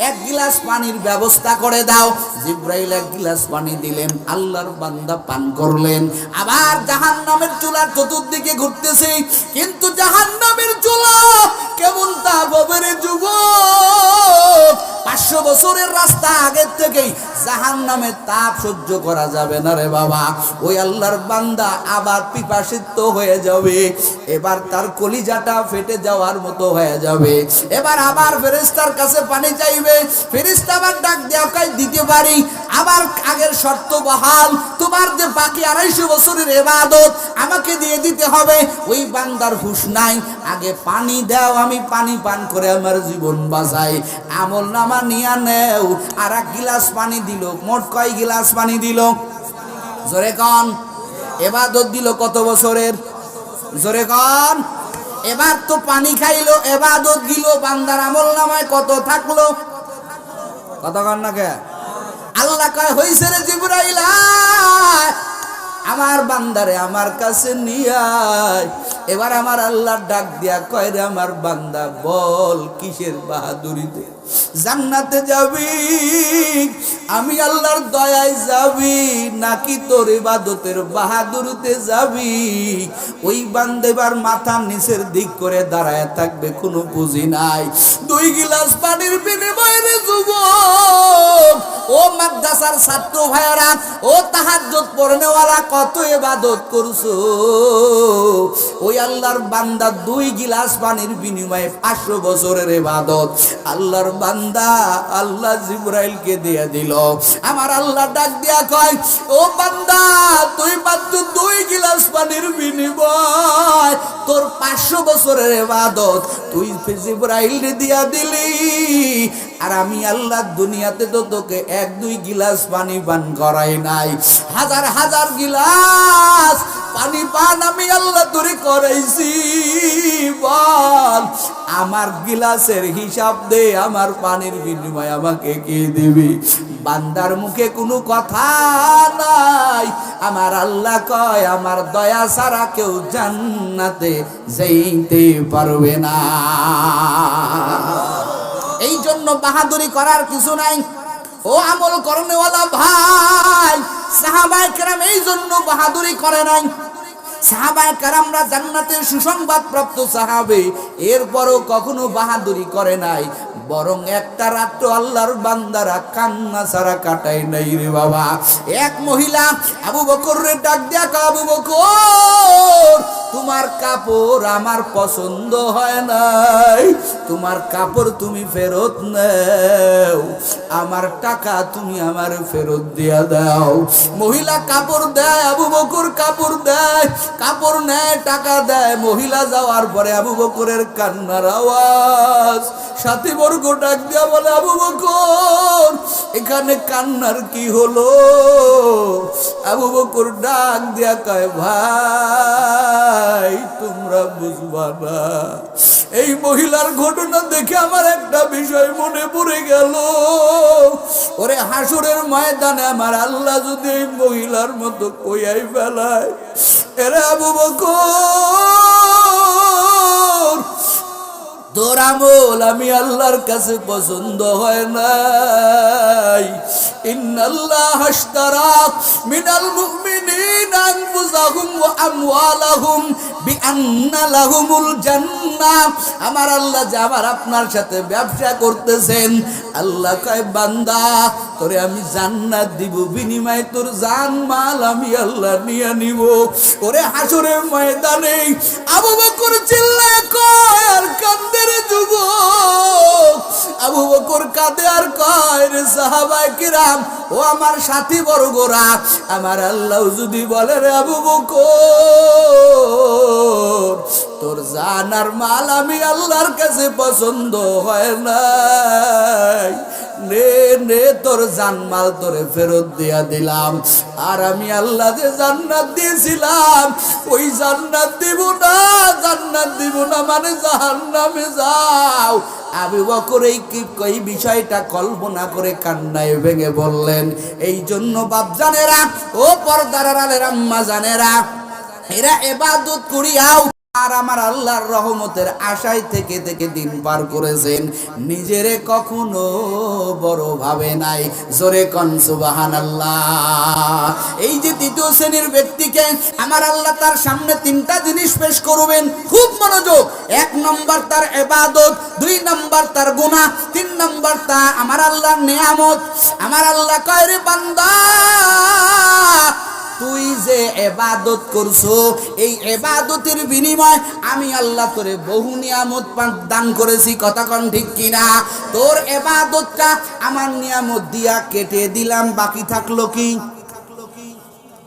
এক গ্লাস পানির ব্যবস্থা করে দাও। জিবরাইল এক গ্লাস পানি দিলেন, আল্লাহর বান্দা পান করলেন। আবার জাহান্নামের চুলার চতুর্দিকে ঘুরতেছে, কিন্তু জাহান্নামের চুলা কেমন তাপ হবে রে যুবক? 500 বছরের রাস্তা আগের থেকেই জাহান্নামের তাপ সহ্য করা যাবে না রে বাবা। ওই আল্লাহর বান্দা আবার পিপাসিত হয়ে যাবে, এবার তার কলিজাটা ফেটে যাওয়ার মতো হয়ে যাবে। এবার আবার ফেরেশতার কাছে পানি চাইবে, ফেরেশতা আবার ডাক দেয়া কয়, দিতে পারি, আবার আগের শর্ত বহাল, তোমার যে বাকি 250 বছরের ইবাদত আমাকে দিয়ে দিতে হবে। ওই বান্দার হুঁশ নাই, আগে পানি দাও, আমি পানি পান করে আমার জীবন বাঁচাই। আমল নামা নিয়া নেও, আর এক গিলাস পানি দিল। মোট কয় গিলাস পানি দিল? জোরে কন। ইবাদত দিল কত বছরের? জোরে কন। এবার তো পানি খাইলো, ইবাদত দিল, বান্দার আমল নামায় কত থাকলো? কত কন না কে? আল্লাহ কয়, হইছে রে জিবরাইল, আমার বান্দারে আমার কাছে নিয়ে আয়। এবার আমার আল্লাহ ডাক দিয়া কয়, রে আমার বান্দা, বল কিসের বাহাদুরিতে জান্নাতে যাবি? আমি আল্লাহর দয়ায় যাবি নাকি তোর ইবাদতের বাহাদুরিতে যাবি? ওই বান্দা এবার মাথা নিচের দিক করে দাঁড়ায় থাকবে, কোনো পুঁজি নাই। 2 গিলাস পানির বিনিময়ে রে যুবক, ও মাদ্রাসার ছাত্র ভাইরা, ও তাহাজ্জুদ পড়নেওয়ালা, কত ইবাদত করছো। ওই আল্লাহর বান্দা 2 গিলাস পানির বিনিময়ে 500 বছরের ইবাদত আল্লাহর বান্দা আল্লাহ জিবরাইলকে দিয়ে দিল। আমার আল্লাহ ডাক দিয়া কয়, ও বান্দা, তুই মাত্র 2 গিলাস পানির বিনিময় তোর 500 বছরের ইবাদত তুই জিবরাইলকে দিয়া দিলি, আর আমি আল্লাহ দুনিয়াতে তো তোকে 1-2 গিলাস পানি পান করাই নাই, হাজার হাজার গিলাস পানি পান আমি আল্লাহ তোরে করাইছি। বল, আমার গিলাসের হিসাব দে, আমার পানির বিনিময় আমাকে কি দিবি? বান্দার মুখে কোনো কথা নাই। আমার আল্লাহ কয়, আমার দয়া ছাড়া কেউ জান্নাতে যাইতে পারবে না। এই জন্য বাহাদুরি করার কিছু নাই। ও আমল করনেওয়ালা ভাই, সাহাবায়ে কেরাম এই জন্য বাহাদুরি করে নাই। সাহাবায়ে কেরামরা জান্নাতের সুসংবাদ প্রাপ্ত সাহাবে, এরপরও কখনো বাহাদুরি করে নাই, বরং একটা রাত্র আল্লাহর বান্দারা কান্না ছাড়া কাটাই নাই রে বাবা। এক মহিলা আবু বকর রে ডাক দেয়া, আবু বকর, তোমার কাপড় আমার পছন্দ হয় নাই, তোমার কাপড় তুমি ফেরত নাও, আমার টাকা তুমি আমার ফেরত দিয়া দাও। মহিলা কাপড় দেয়, আবু বকর কাপড় দেয়, কাপড় নেয়, টাকা দেয়। মহিলা যাওয়ার পরে আবু বকরের কান্নার আওয়াজ। সাথীবর্গ ডাক দিয়া বলে, আবু বকর এখানে কান্নার কি হলো? আবু বকর ডাক দিয়া কয়, ভাই তোমরা বুঝবা না, এই মহিলার ঘটনা দেখে আমার একটা বিষয় মনে পড়ে গেল। ওরে হাসরের ময়দানে আমার আল্লাহ যদি এই মহিলার মতো কইয়াই ফেলায়, এরে আবু বকর তোর আমল আমি আল্লাহর কাছে পছন্দ হয় নাই। ইন্নাল্লাহ আশতারা মিনাল মুমিনিনা আনফুসাহুম ওয়া আমওয়ালাহুম বিআন্না লাহুমুল জান্নাহ। আমার আল্লাহ যে আমার আপনার সাথে ব্যবসা করতেছেন, আল্লাহ কয় বান্দা তোরে আমি জান্নাত দিব, বিনিময়ে তোর জান মাল আমি আল্লাহ নিয়ে নিব। ওরে হাসরের ময়দানে আবু বকর চিল্লায় কয় আর কান্দে রে যুবক। আবু বকর কাঁদে আর কয়, রে সাহাবায়ে কিরাম, ও আমার সাথী বর্গরা, আমার আল্লাহ যদি বলে রে আবু বকর তোর জান আর মাল আমি আল্লাহর কাছে পছন্দ হয় নাই, নে নে তোর জানমাল তোরে ফেরত দিয়া দিলাম, আর আমি আল্লাহ যে জান্নাত দিয়েছিলাম ওই জান্নাত দিব না, জান্নাত দিব না মানে জাহান্নামে যাও। আবু বকর এই বিষয়টা কল্পনা করে কান্নায় ভেঙে বললেন। এই জন্য বাপজানেরা, ও পর্দার আড়ালের আম্মা জানেরা, এরা ইবাদত করিয়াও আর আমার আল্লাহর রহমতের আশায় থেকে থেকে দিন পার করেছেন, নিজেরে কখনো বড় ভাবে নাই। জোরে কোন সুবহানাল্লাহ। এই যে তৃতীয় শ্রেণীর ব্যক্তিকে আমার আল্লাহ তার সামনে তিনটা জিনিস পেশ করবেন, খুব মনোযোগ। এক নম্বর তার ইবাদত, দুই নম্বর তার গুনাহ, তিন নম্বর তা আমার আল্লাহর নিয়ামত। আমার আল্লাহ কয়, রে বান্দা তুই যে ইবাদত করছো, এই ইবাদতের বিনিময়ে আমি আল্লাহ তোরে বহু নিয়ামত দান করেছি। কথা কোন ঠিক কিনা? তোর ইবাদতটা আমার নিয়ামত দিয়া কেটে দিলাম, বাকি থাকলো কি?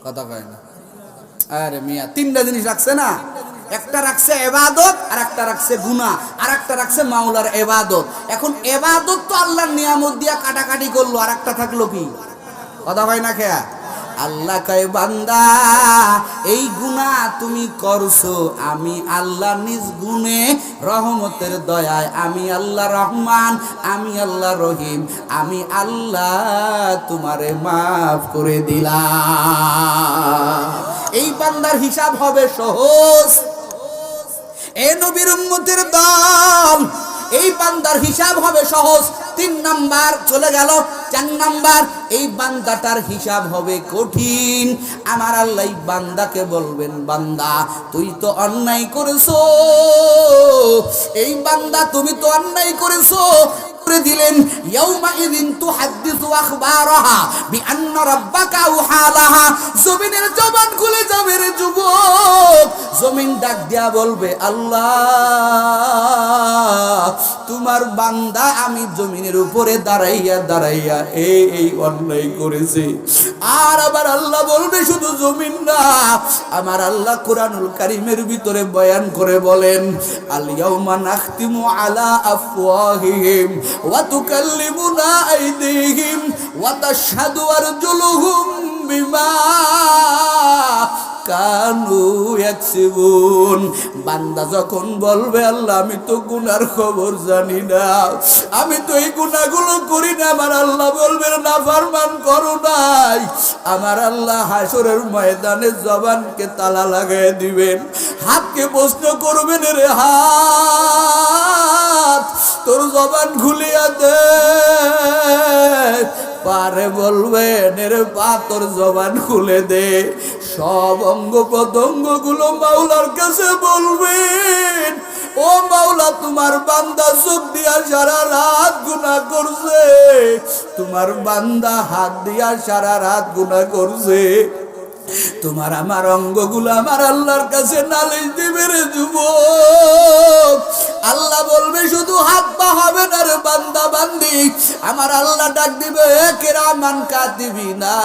কথা কয় না। আরে মিয়া, তিনটা জিনিস রাখছে না, একটা রাখছে ইবাদত, আর একটা রাখছে গুনাহ, আর একটা রাখছে মাওলার ইবাদত। এখন ইবাদত তো আল্লাহর নিয়ামত দিয়া কাটাকাটি করলো, আর একটা থাকলো কি? কথা কয় না খেয়া? আল্লাহ কয়, বান্দা এই গুনাহ তুমি করছো, আমি আল্লাহ নিজ গুণে রহমতের দয়ায়, আমি আল্লাহ রহমান, আমি আল্লাহ রহিম, আমি আল্লাহ তোমারে মাফ করে দিলাম। এই বান্দার হিসাব হবে সহজ। এ নবীর উম্মতের দল, এই বান্দার হিসাব হবে সহজ। 3 নাম্বার চলে গেল, 4 নাম্বার এই বান্দাটার হিসাব হবে কঠিন। আমার আল্লাহ বান্দাকে বলবেন, বান্দা তুই তো অন্যায় করেছো, এই বান্দা তুমি তো অন্যায় করেছো। দিলেন ইয়াউমা ইযিন তুহাদ্দিসু আখবারাহা বিআন্না রাব্বাকা আওহালাহা। জমিনের জবান খুলে যাবে রে যুবক, জমিন ডাক দিয়া বলবে, আল্লাহ তোমার বান্দা আমি জমিনের উপরে দাঁড়াইয়া দাঁড়াইয়া এই অন্যায় করেছে। আর আবার আল্লাহ বলবে, শুধু জমিন না, আমার আল্লাহ কোরআনুল কারীমের ভিতরে বয়ান করে বলেন, আল ইয়াউমা নাখতিমু আলা আফওয়াহিহিম ওয়া তুকাল্লিমুনা আইদিহিম ওয়া তাশহাদু আরজুলুহুম বিমা কানু ইয়াকসিবুন। বান্দা যখন বলবে, আল্লাহ আমি তো গুনার খবর জানি না, আমি তো এই গুনাহগুলো করি না, আমার আল্লাহ বলবেন নাফরমান করো নাই। আমার আল্লাহ হাসরের ময়দানে জবানকে তালা লাগাই দিবেন, হাতকে প্রশ্ন করবেন, রে হাত তোর জবান খুলিয়া দে। পারে বলবেন, রে পা তোর জবান খুলে দে। সব অঙ্গ প্রত্যঙ্গ গুলো মাওলার কাছে বলবেন, ও মাওলা তোমার বান্দা চোখ দিয়া সারা রাত গুনাহ করছে, তোমার বান্দা হাত দিয়া সারা রাত গুনাহ করছে, তোমার আমার অঙ্গগুলো আমার আল্লাহর কাছে নালিশ দিবে রে যুবক। আল্লাহ বলবে শুধু হাত পা হবে না রে বান্দা বান্দি, আমার আল্লাহ ডাক দিবে কিরামান কাতিবিনা।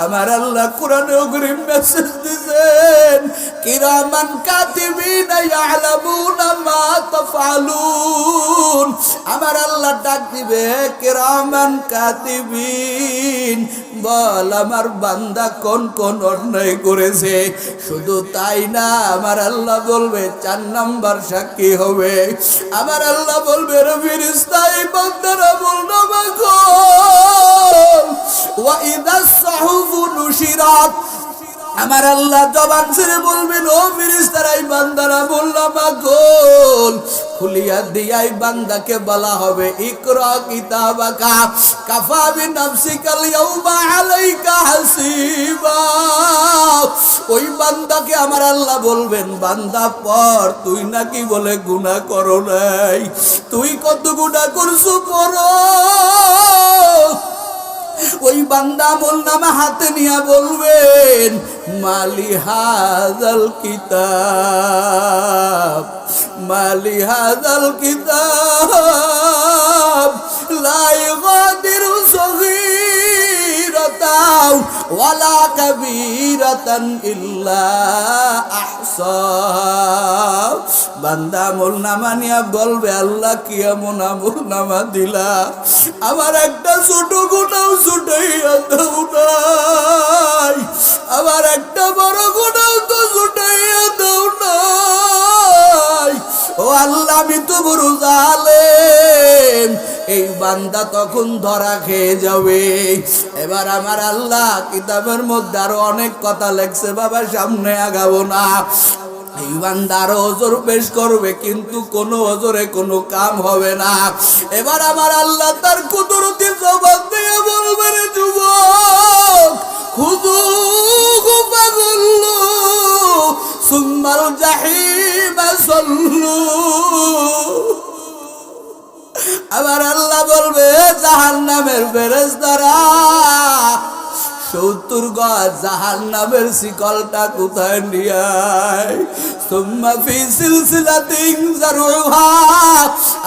আমার আল্লাহ কোরআনে অগ্রিম মেসেজ দিবেন, কিরামান কাতিবিনা ইয়ালামুনা মা তাফআলুন। আমার আল্লাহ ডাক দিবে কিরামান কাতিবিন, বল আমার বান্দা কোন কোন অন্যায় করেছে। শুধু তাই না, আমার আল্লাহ বলবে 4 নাম্বার সাক্ষী হবে। আমার আল্লাহ বলবে রে ফেরেশতা, এই বান্দারা বলনা মাগো ওয়া ইদাস সাহুফু নুশিরাত। আমার আল্লাহ জবান ছেড়ে বলবেন, ও ফেরেশতারা এই বান্দারা বললাম গোল খুলিয়া দিয়াই বান্দাকে বলা হবে ইকরা কিতাবাকা কাফা বিনাফসিকাল ইয়াউমা আলাইকা হাসিবা। ওই বান্দাকে আমার আল্লাহ বলবেন, বান্দা পড়, তুই নাকি বলে গুনাহ করো নাই, তুই কত গুনাহ করছো পড়ো। ওই বান্দা আমলনামা হাতে নিয়ে বলবেন, মালি হাযাল কিতাব, মালি হাযাল কিতাব লা ইগাদিরু সগীরাতাও ওয়ালা কাবীরাতান ইল্লা আহসাহা। বান্দা আমলনামা নিয়ে বলবে, আল্লাহ কি এমন আমলনামা দিলা, আমার একটা ছোট গুনাহ ছুটাইয়া দাও নাই, আমার একটা বড় গুনাহ তো ছুটাইয়া দাও নাই। ও আল্লাহ, আমি তো বড় জালেম। এই বান্দা তখন ধরা খেয়ে যাবে। এবার আমার আল্লাহ কিতাবের মধ্যে আরো অনেক কথা লেখছে, বাবা সামনে আগাবো না। এই বান্দা আরো ওজর পেশ করবে, কিন্তু কোনো ওজরে কোনো কাম হবে না। এবার আমার আল্লাহ তার কুদরতি জবাব দিয়ে বলবে, রে যুবক খুযূহু ফাগুল্লু সুম্মাল জাহিমা সাল্লু। আবার আল্লাহ বলবে, জাহান্নামের ফেরেশতারা 70 গজ জাহান্নামের শিকলটা কোথায় নিয়ে আয়। সুম্মা ফি সিলসিলাতিন যারউহা।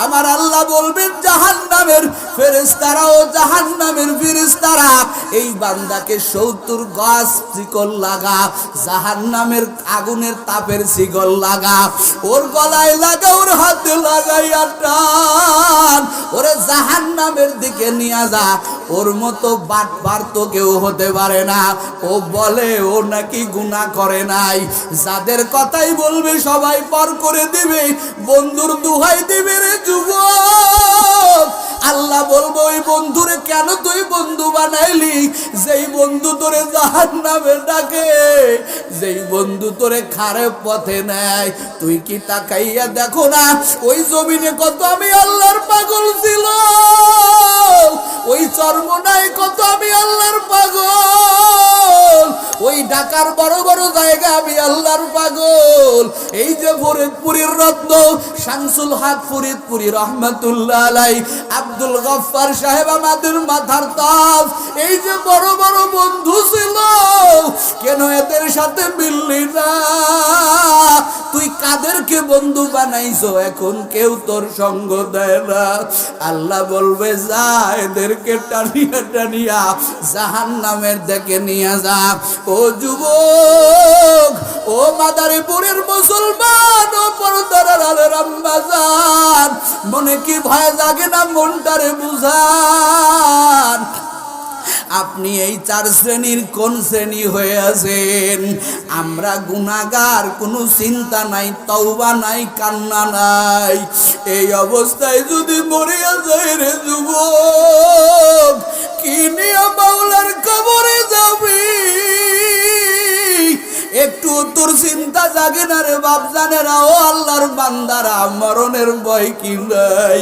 আমার আল্লাহ বলবেন, জাহান্নামের ফেরেশতারা ও জাহান্নামের ফেরেশতারা এই বান্দাকে 70 গজ শিকল লাগা, জাহান্নামের আগুনের তাপের শিকল লাগা, ওর গলায় লাগা, ওর হাতে লাগাইয়া টান, ওরে জাহান্নামের দিকে নিয়ে যা। ওর মতো বাটপার তো কেউ হতে পারে না। ও বলে ও নাকি গুনাহ করে নাই। যাদের কথাই বলবে সবাই পার করে দিবে, বন্ধুর দুহাই দিবে রে যুবক। আল্লাহ বলবো, ওই বন্ধুরে কেন তুই বন্ধু বানাইলি, যেই বন্ধু তোরে জাহান্নামে ডাকে, যেই বন্ধু তোরে খারাপ পথে নেয়। তুই কি তাকাইয়া দেখো না, ওই জমিনে কত আমি আল্লাহর পাগল ছিল, ওই চরমোনায় কত আমি আল্লাহর পাগল, ওই ঢাকার বড় বড় জায়গা আমি আল্লাহর পাগল। এই যে ফরিদপুরের রত্ন শামসুল হক ফরিদপুরি রহমাতুল্লাহ আলাইহি, আব্দুল গফফার সাহেব আমাদের মাথার তাজ, এই যে বড় বড় বন্ধু ছিল, কেন এদের সাথে মিললি না? তুই কাদেরকে বন্ধু বানাইছো, এখন কেউ তোর সঙ্গ দেয় না। আল্লাহ বলবে, যা এদেরকে টানিয়া টানিয়া জাহান্নামের দিকে নিয়ে যা। ও যুবক, ও মাদারীপুরের মুসলমান, ও পর্দার আলের আম্মাজান, মনে কি ভয় জাগে না? মনটারে বুঝান। আপনি এই 4 শ্রেণীর কোন শ্রেণী হয়ে আছেন? আমরা গুনাহগার, কোনো চিন্তা নাই, তওবা নাই, কান্না নাই। এই অবস্থায় যদি মরিয়া যায় রে যুবক, কি নিয়ে মাওলার কবরে যাবি? একটু তোর চিন্তা জাগে না রে বাপজানেরা, ও আল্লাহর বান্দারা, মরণের ভয় কি নাই?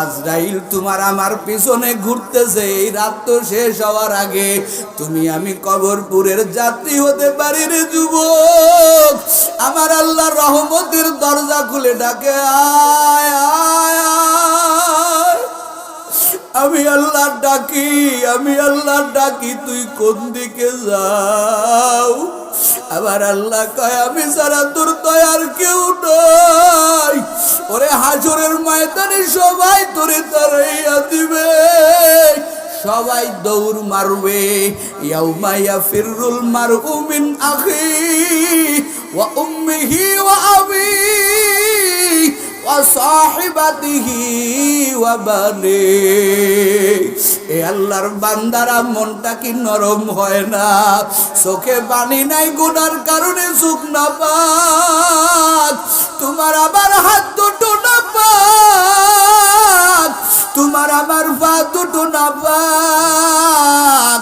আজরাইল তোমার আমার পিছনে ঘুরতেছে, এই রাত তো শেষ হওয়ার আগে তুমি আমি কবরপুরের যাত্রী হতে পারি রে যুবক। আমার আল্লাহ রহমতের দরজা খুলে ডাকে, আয় আয় আয়। আমি আল্লাহ ডাকি, আমি আল্লাহ ডাকি, তুই কোন দিকে যাও? আবার আল্লাহ কয় আমি ছাড়া তোর দয়ার কেউ নাই। ওরে হাসরের ময়দানে সবাই তোরে তাড়াইয়া দিবে, সবাই দৌড় মারবে। ইয়াউমা ইয়াফিরুল মারউ মিন আখি ওয়া উম্মিহি ওয়া আবি ওয়া সাহিবাতিহি ওয়া বানি। এ আল্লাহর বান্দারা, মনটা কি নরম হয় না? চোখে পানি নাই, গুনার কারণে চোখ না পাক। তোমার আবার হাত দুটো না পাক, তোমার আমার পা দুটো না পাক।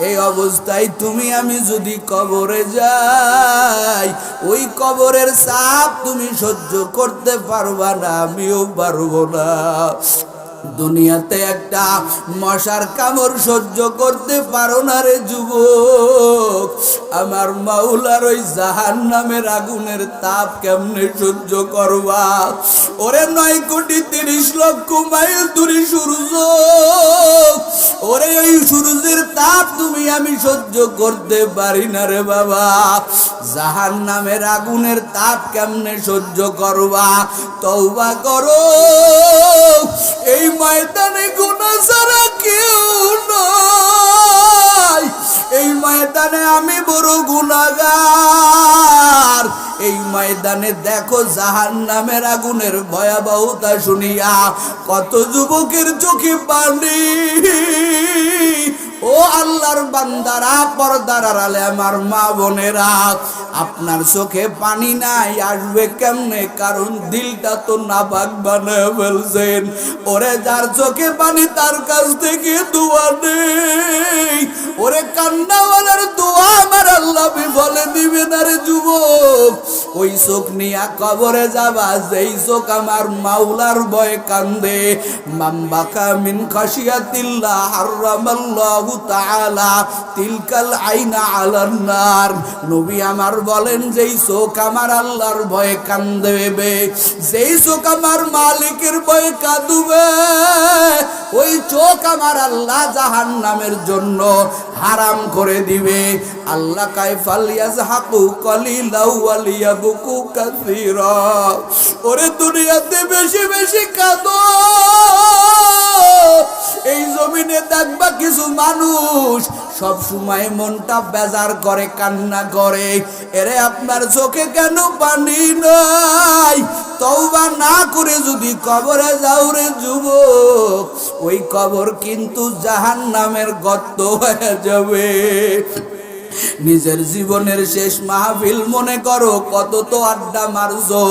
এই অবস্থায় তুমি আমি যদি কবরে যাই, ওই কবরের চাপ তুমি সহ্য করতে পারবা না, আমিও পারবো না। দুনিয়াতে একটা মশার কামড় সহ্য করতে পারো না রে যুবক, আমার মাওলার ওই জাহান্নামের আগুনের তাপ কেমনে সহ্য করবা? ওরে 9,30,00,000 মাইল দূরে সূর্য, ওরে ওই সূর্যের তাপ তুমি আমি সহ্য করতে পারি না রে বাবা। জাহান্নামের আগুনের তাপ কেমনে সহ্য করবা? তওবা করো, এই ময়দানে গুনাহ ছাড়া কেউ নাই। এই ময়দানে আমি বড় গুনাহগার। এই ময়দানে দেখো জাহান্নামের আগুনের ভয়াবহতা শুনিয়া কত যুবকের চোখে পানি। ও আল্লাহর বান্দারা, পর্দার আড়ালে আমার মা বোনেরা, আপনার চোখে পানি নাই, আসবে কেমনে? কারণ দিলটা তো নাপাক বানায় ফেলছেন। ওরে যার চোখে পানি তার কাছ থেকে দোয়া নেই। ওরে কান্নাওয়ালার দোয়া আমার আল্লাহ বলে দিবে না রে যুবক। ওই চোখ নিয়া কবরে যাবা, যেই চোখ আমার মাওলার ভয়ে কান্দে। মামবাকা মিন খাশিয়াতিল্লাহ হারামাল্লাহু তাআলা তিলকাল আইনা আলান নার। নবী আমার বলেন, যেই চোখ আমার আল্লাহর ভয়ে কান্দবে, যেই চোখ আমার মালিকের ভয়ে কাঁদবে, ওই চোখ আমার আল্লাহ জাহান্নামের জন্য হারাম করে দিবে। আল্লাহ কায় ফালিয়াজহাকু কলিলাও ওয়ালিয়াবকু কাসীরা। ওরে দুনিয়াতে বেশি বেশি কাঁদো, এই জমিনে দেখবা কিছু মানুষ সব সময় মনটা বেজার করে, কান্না করে। এরে আপনার চোখে কেন পানি নাই? তওবা না করে যদি কবরে যাও রে যুবক, ওই কবর কিন্তু জাহান্নামের গর্ত হয়ে যাবে। নিজের জীবনের শেষ মাহফিল মনে করো, কত তো আড্ডা মারছো।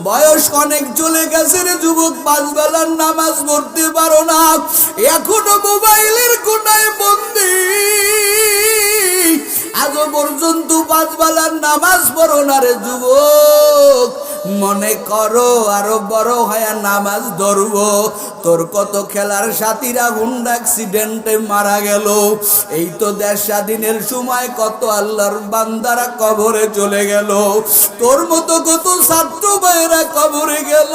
বয়স অনেক চলে গেছে রে যুবক, 5 বেলার নামাজ পড়তে পারো না, এখনো মোবাইলের কোনায় বন্দী। আজও পর্যন্ত 5 বেলার নামাজ পড়ো না রে যুবক। মনে করো আরো বড় হয়ে নামাজ ধরবো। তোর কত খেলার সাথীরা হুন্ডা অ্যাক্সিডেন্টে মারা গেল। এই তো দেশ স্বাধীনের সময় কত আল্লাহর বান্দারা কবরে চলে গেল। তোর মতো কত ছাত্র ভাইয়েরা কবরে গেল।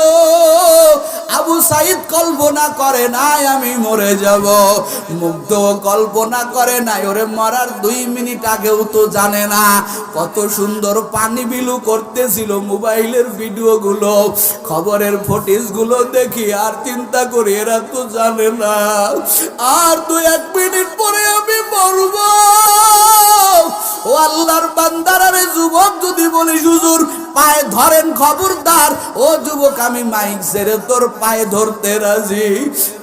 আবু সাইদ কল্পনা করে নাই আমি মরে যাব, মুগ্ধ কল্পনা করে নাই ওরে মরার 2 মিনিট আগেও তো জানে না কত সুন্দর পানি বিলু করতেছিল। মোবাইলের ভিডিও গুলো, খবরের ফুটেজ গুলো দেখি আর চিন্তা করি এরা তো জানে না আর 2-1 মিনিট পরে আমি মরব। ও আল্লাহর বান্দারা রে যুবক, যদি বলিস হুজুর পায়ে ধরেন, খবরদার। ও যুবক, আমি মাইক ছেড়ে তোর পায়ে ধরতে রাজি।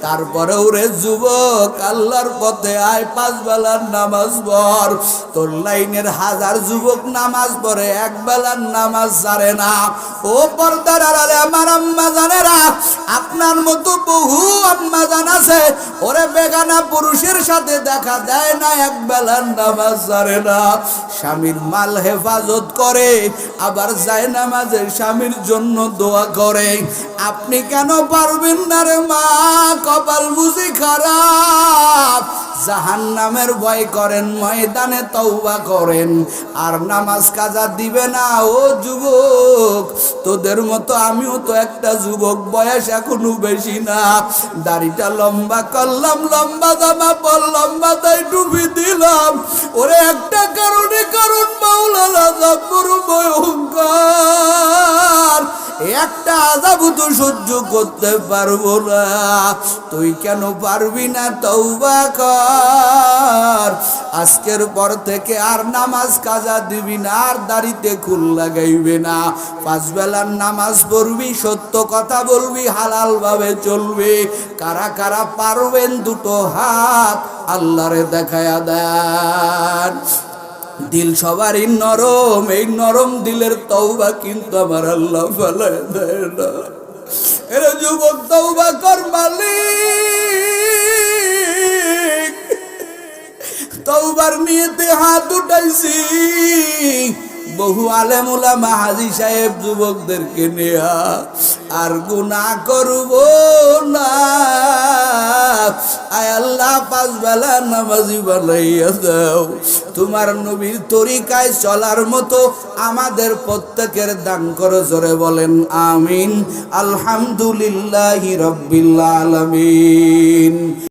তারপরেও রে যুবক, আল্লাহর পথে আয়, 5 বেলার নামাজ পড়। তোর লাইনের 1000 যুবক নামাজ পড়ে, 1 বেলার নামাজ ছাড়ে না। ও পর্দার আড়ালে আমার আম্মা জানেরা, আপনার মতো বহু আম্মা জান আছে, ওরে বেগানা পুরুষের সাথে দেখা দেয় না, 1 বেলার নামাজ ছাড়ে না। স্বামীর মাল হেফাজত করে, আবার যায় নামাজে স্বামীর জন্য দোয়া করে। আপনি কেন পারবেন না রে মা? কপাল বুঝি খারাপ। জাহান্নামের ভয় করেন, ময়দানে তওবা করেন, আর নামাজ কাজা দিবে না। ও যুবক, তোদের মতো আমিও তো একটা যুবক, বয়স এখনো বেশি না। দাড়িটা লম্বা করলাম, লম্বা জামা পরলাম, মাথায় টুপি দিলাম। ওরে একটা কারণে, কারণ মাওলানা জব্বর ভয়ঙ্কর, একটা আযাব তো সহ্য করতে পারবো না। তুই কেন পারবি না? তওবা কর। আজকের পর থেকে আর নামাজ কাজা দিবি না, আর দাড়িতে খুল লাগাইবে না। 5 বেলার নামাজ পড়বি, সত্য কথা বলবি, হালাল ভাবে চলবি। কারা কারা পারবেন দুটো হাত আল্লাহরে দেখায়া দেন। দিল সবারই নরম, এই নরম দিলের তওবা কিন্তু আমার আল্লাহ ফেলায় দেয় না। এরে যুবক, তওবা কর, মালিক তওবার নিয়তে হাত উঠাইছি। বহু আলেম ওলামা হাজী সাহেব যুবকদেরকে নেয়া, আর গুনাহ করব না। আয় আল্লাহ, 5 বেলা নামাজি বানাইয়া দাও। তোমার নবীর তরিকায় চলার মতো আমাদের প্রত্যেকের দান করো। জোরে বলেন আমিন। আলহামদুলিল্লাহি রাব্বিল আলামিন।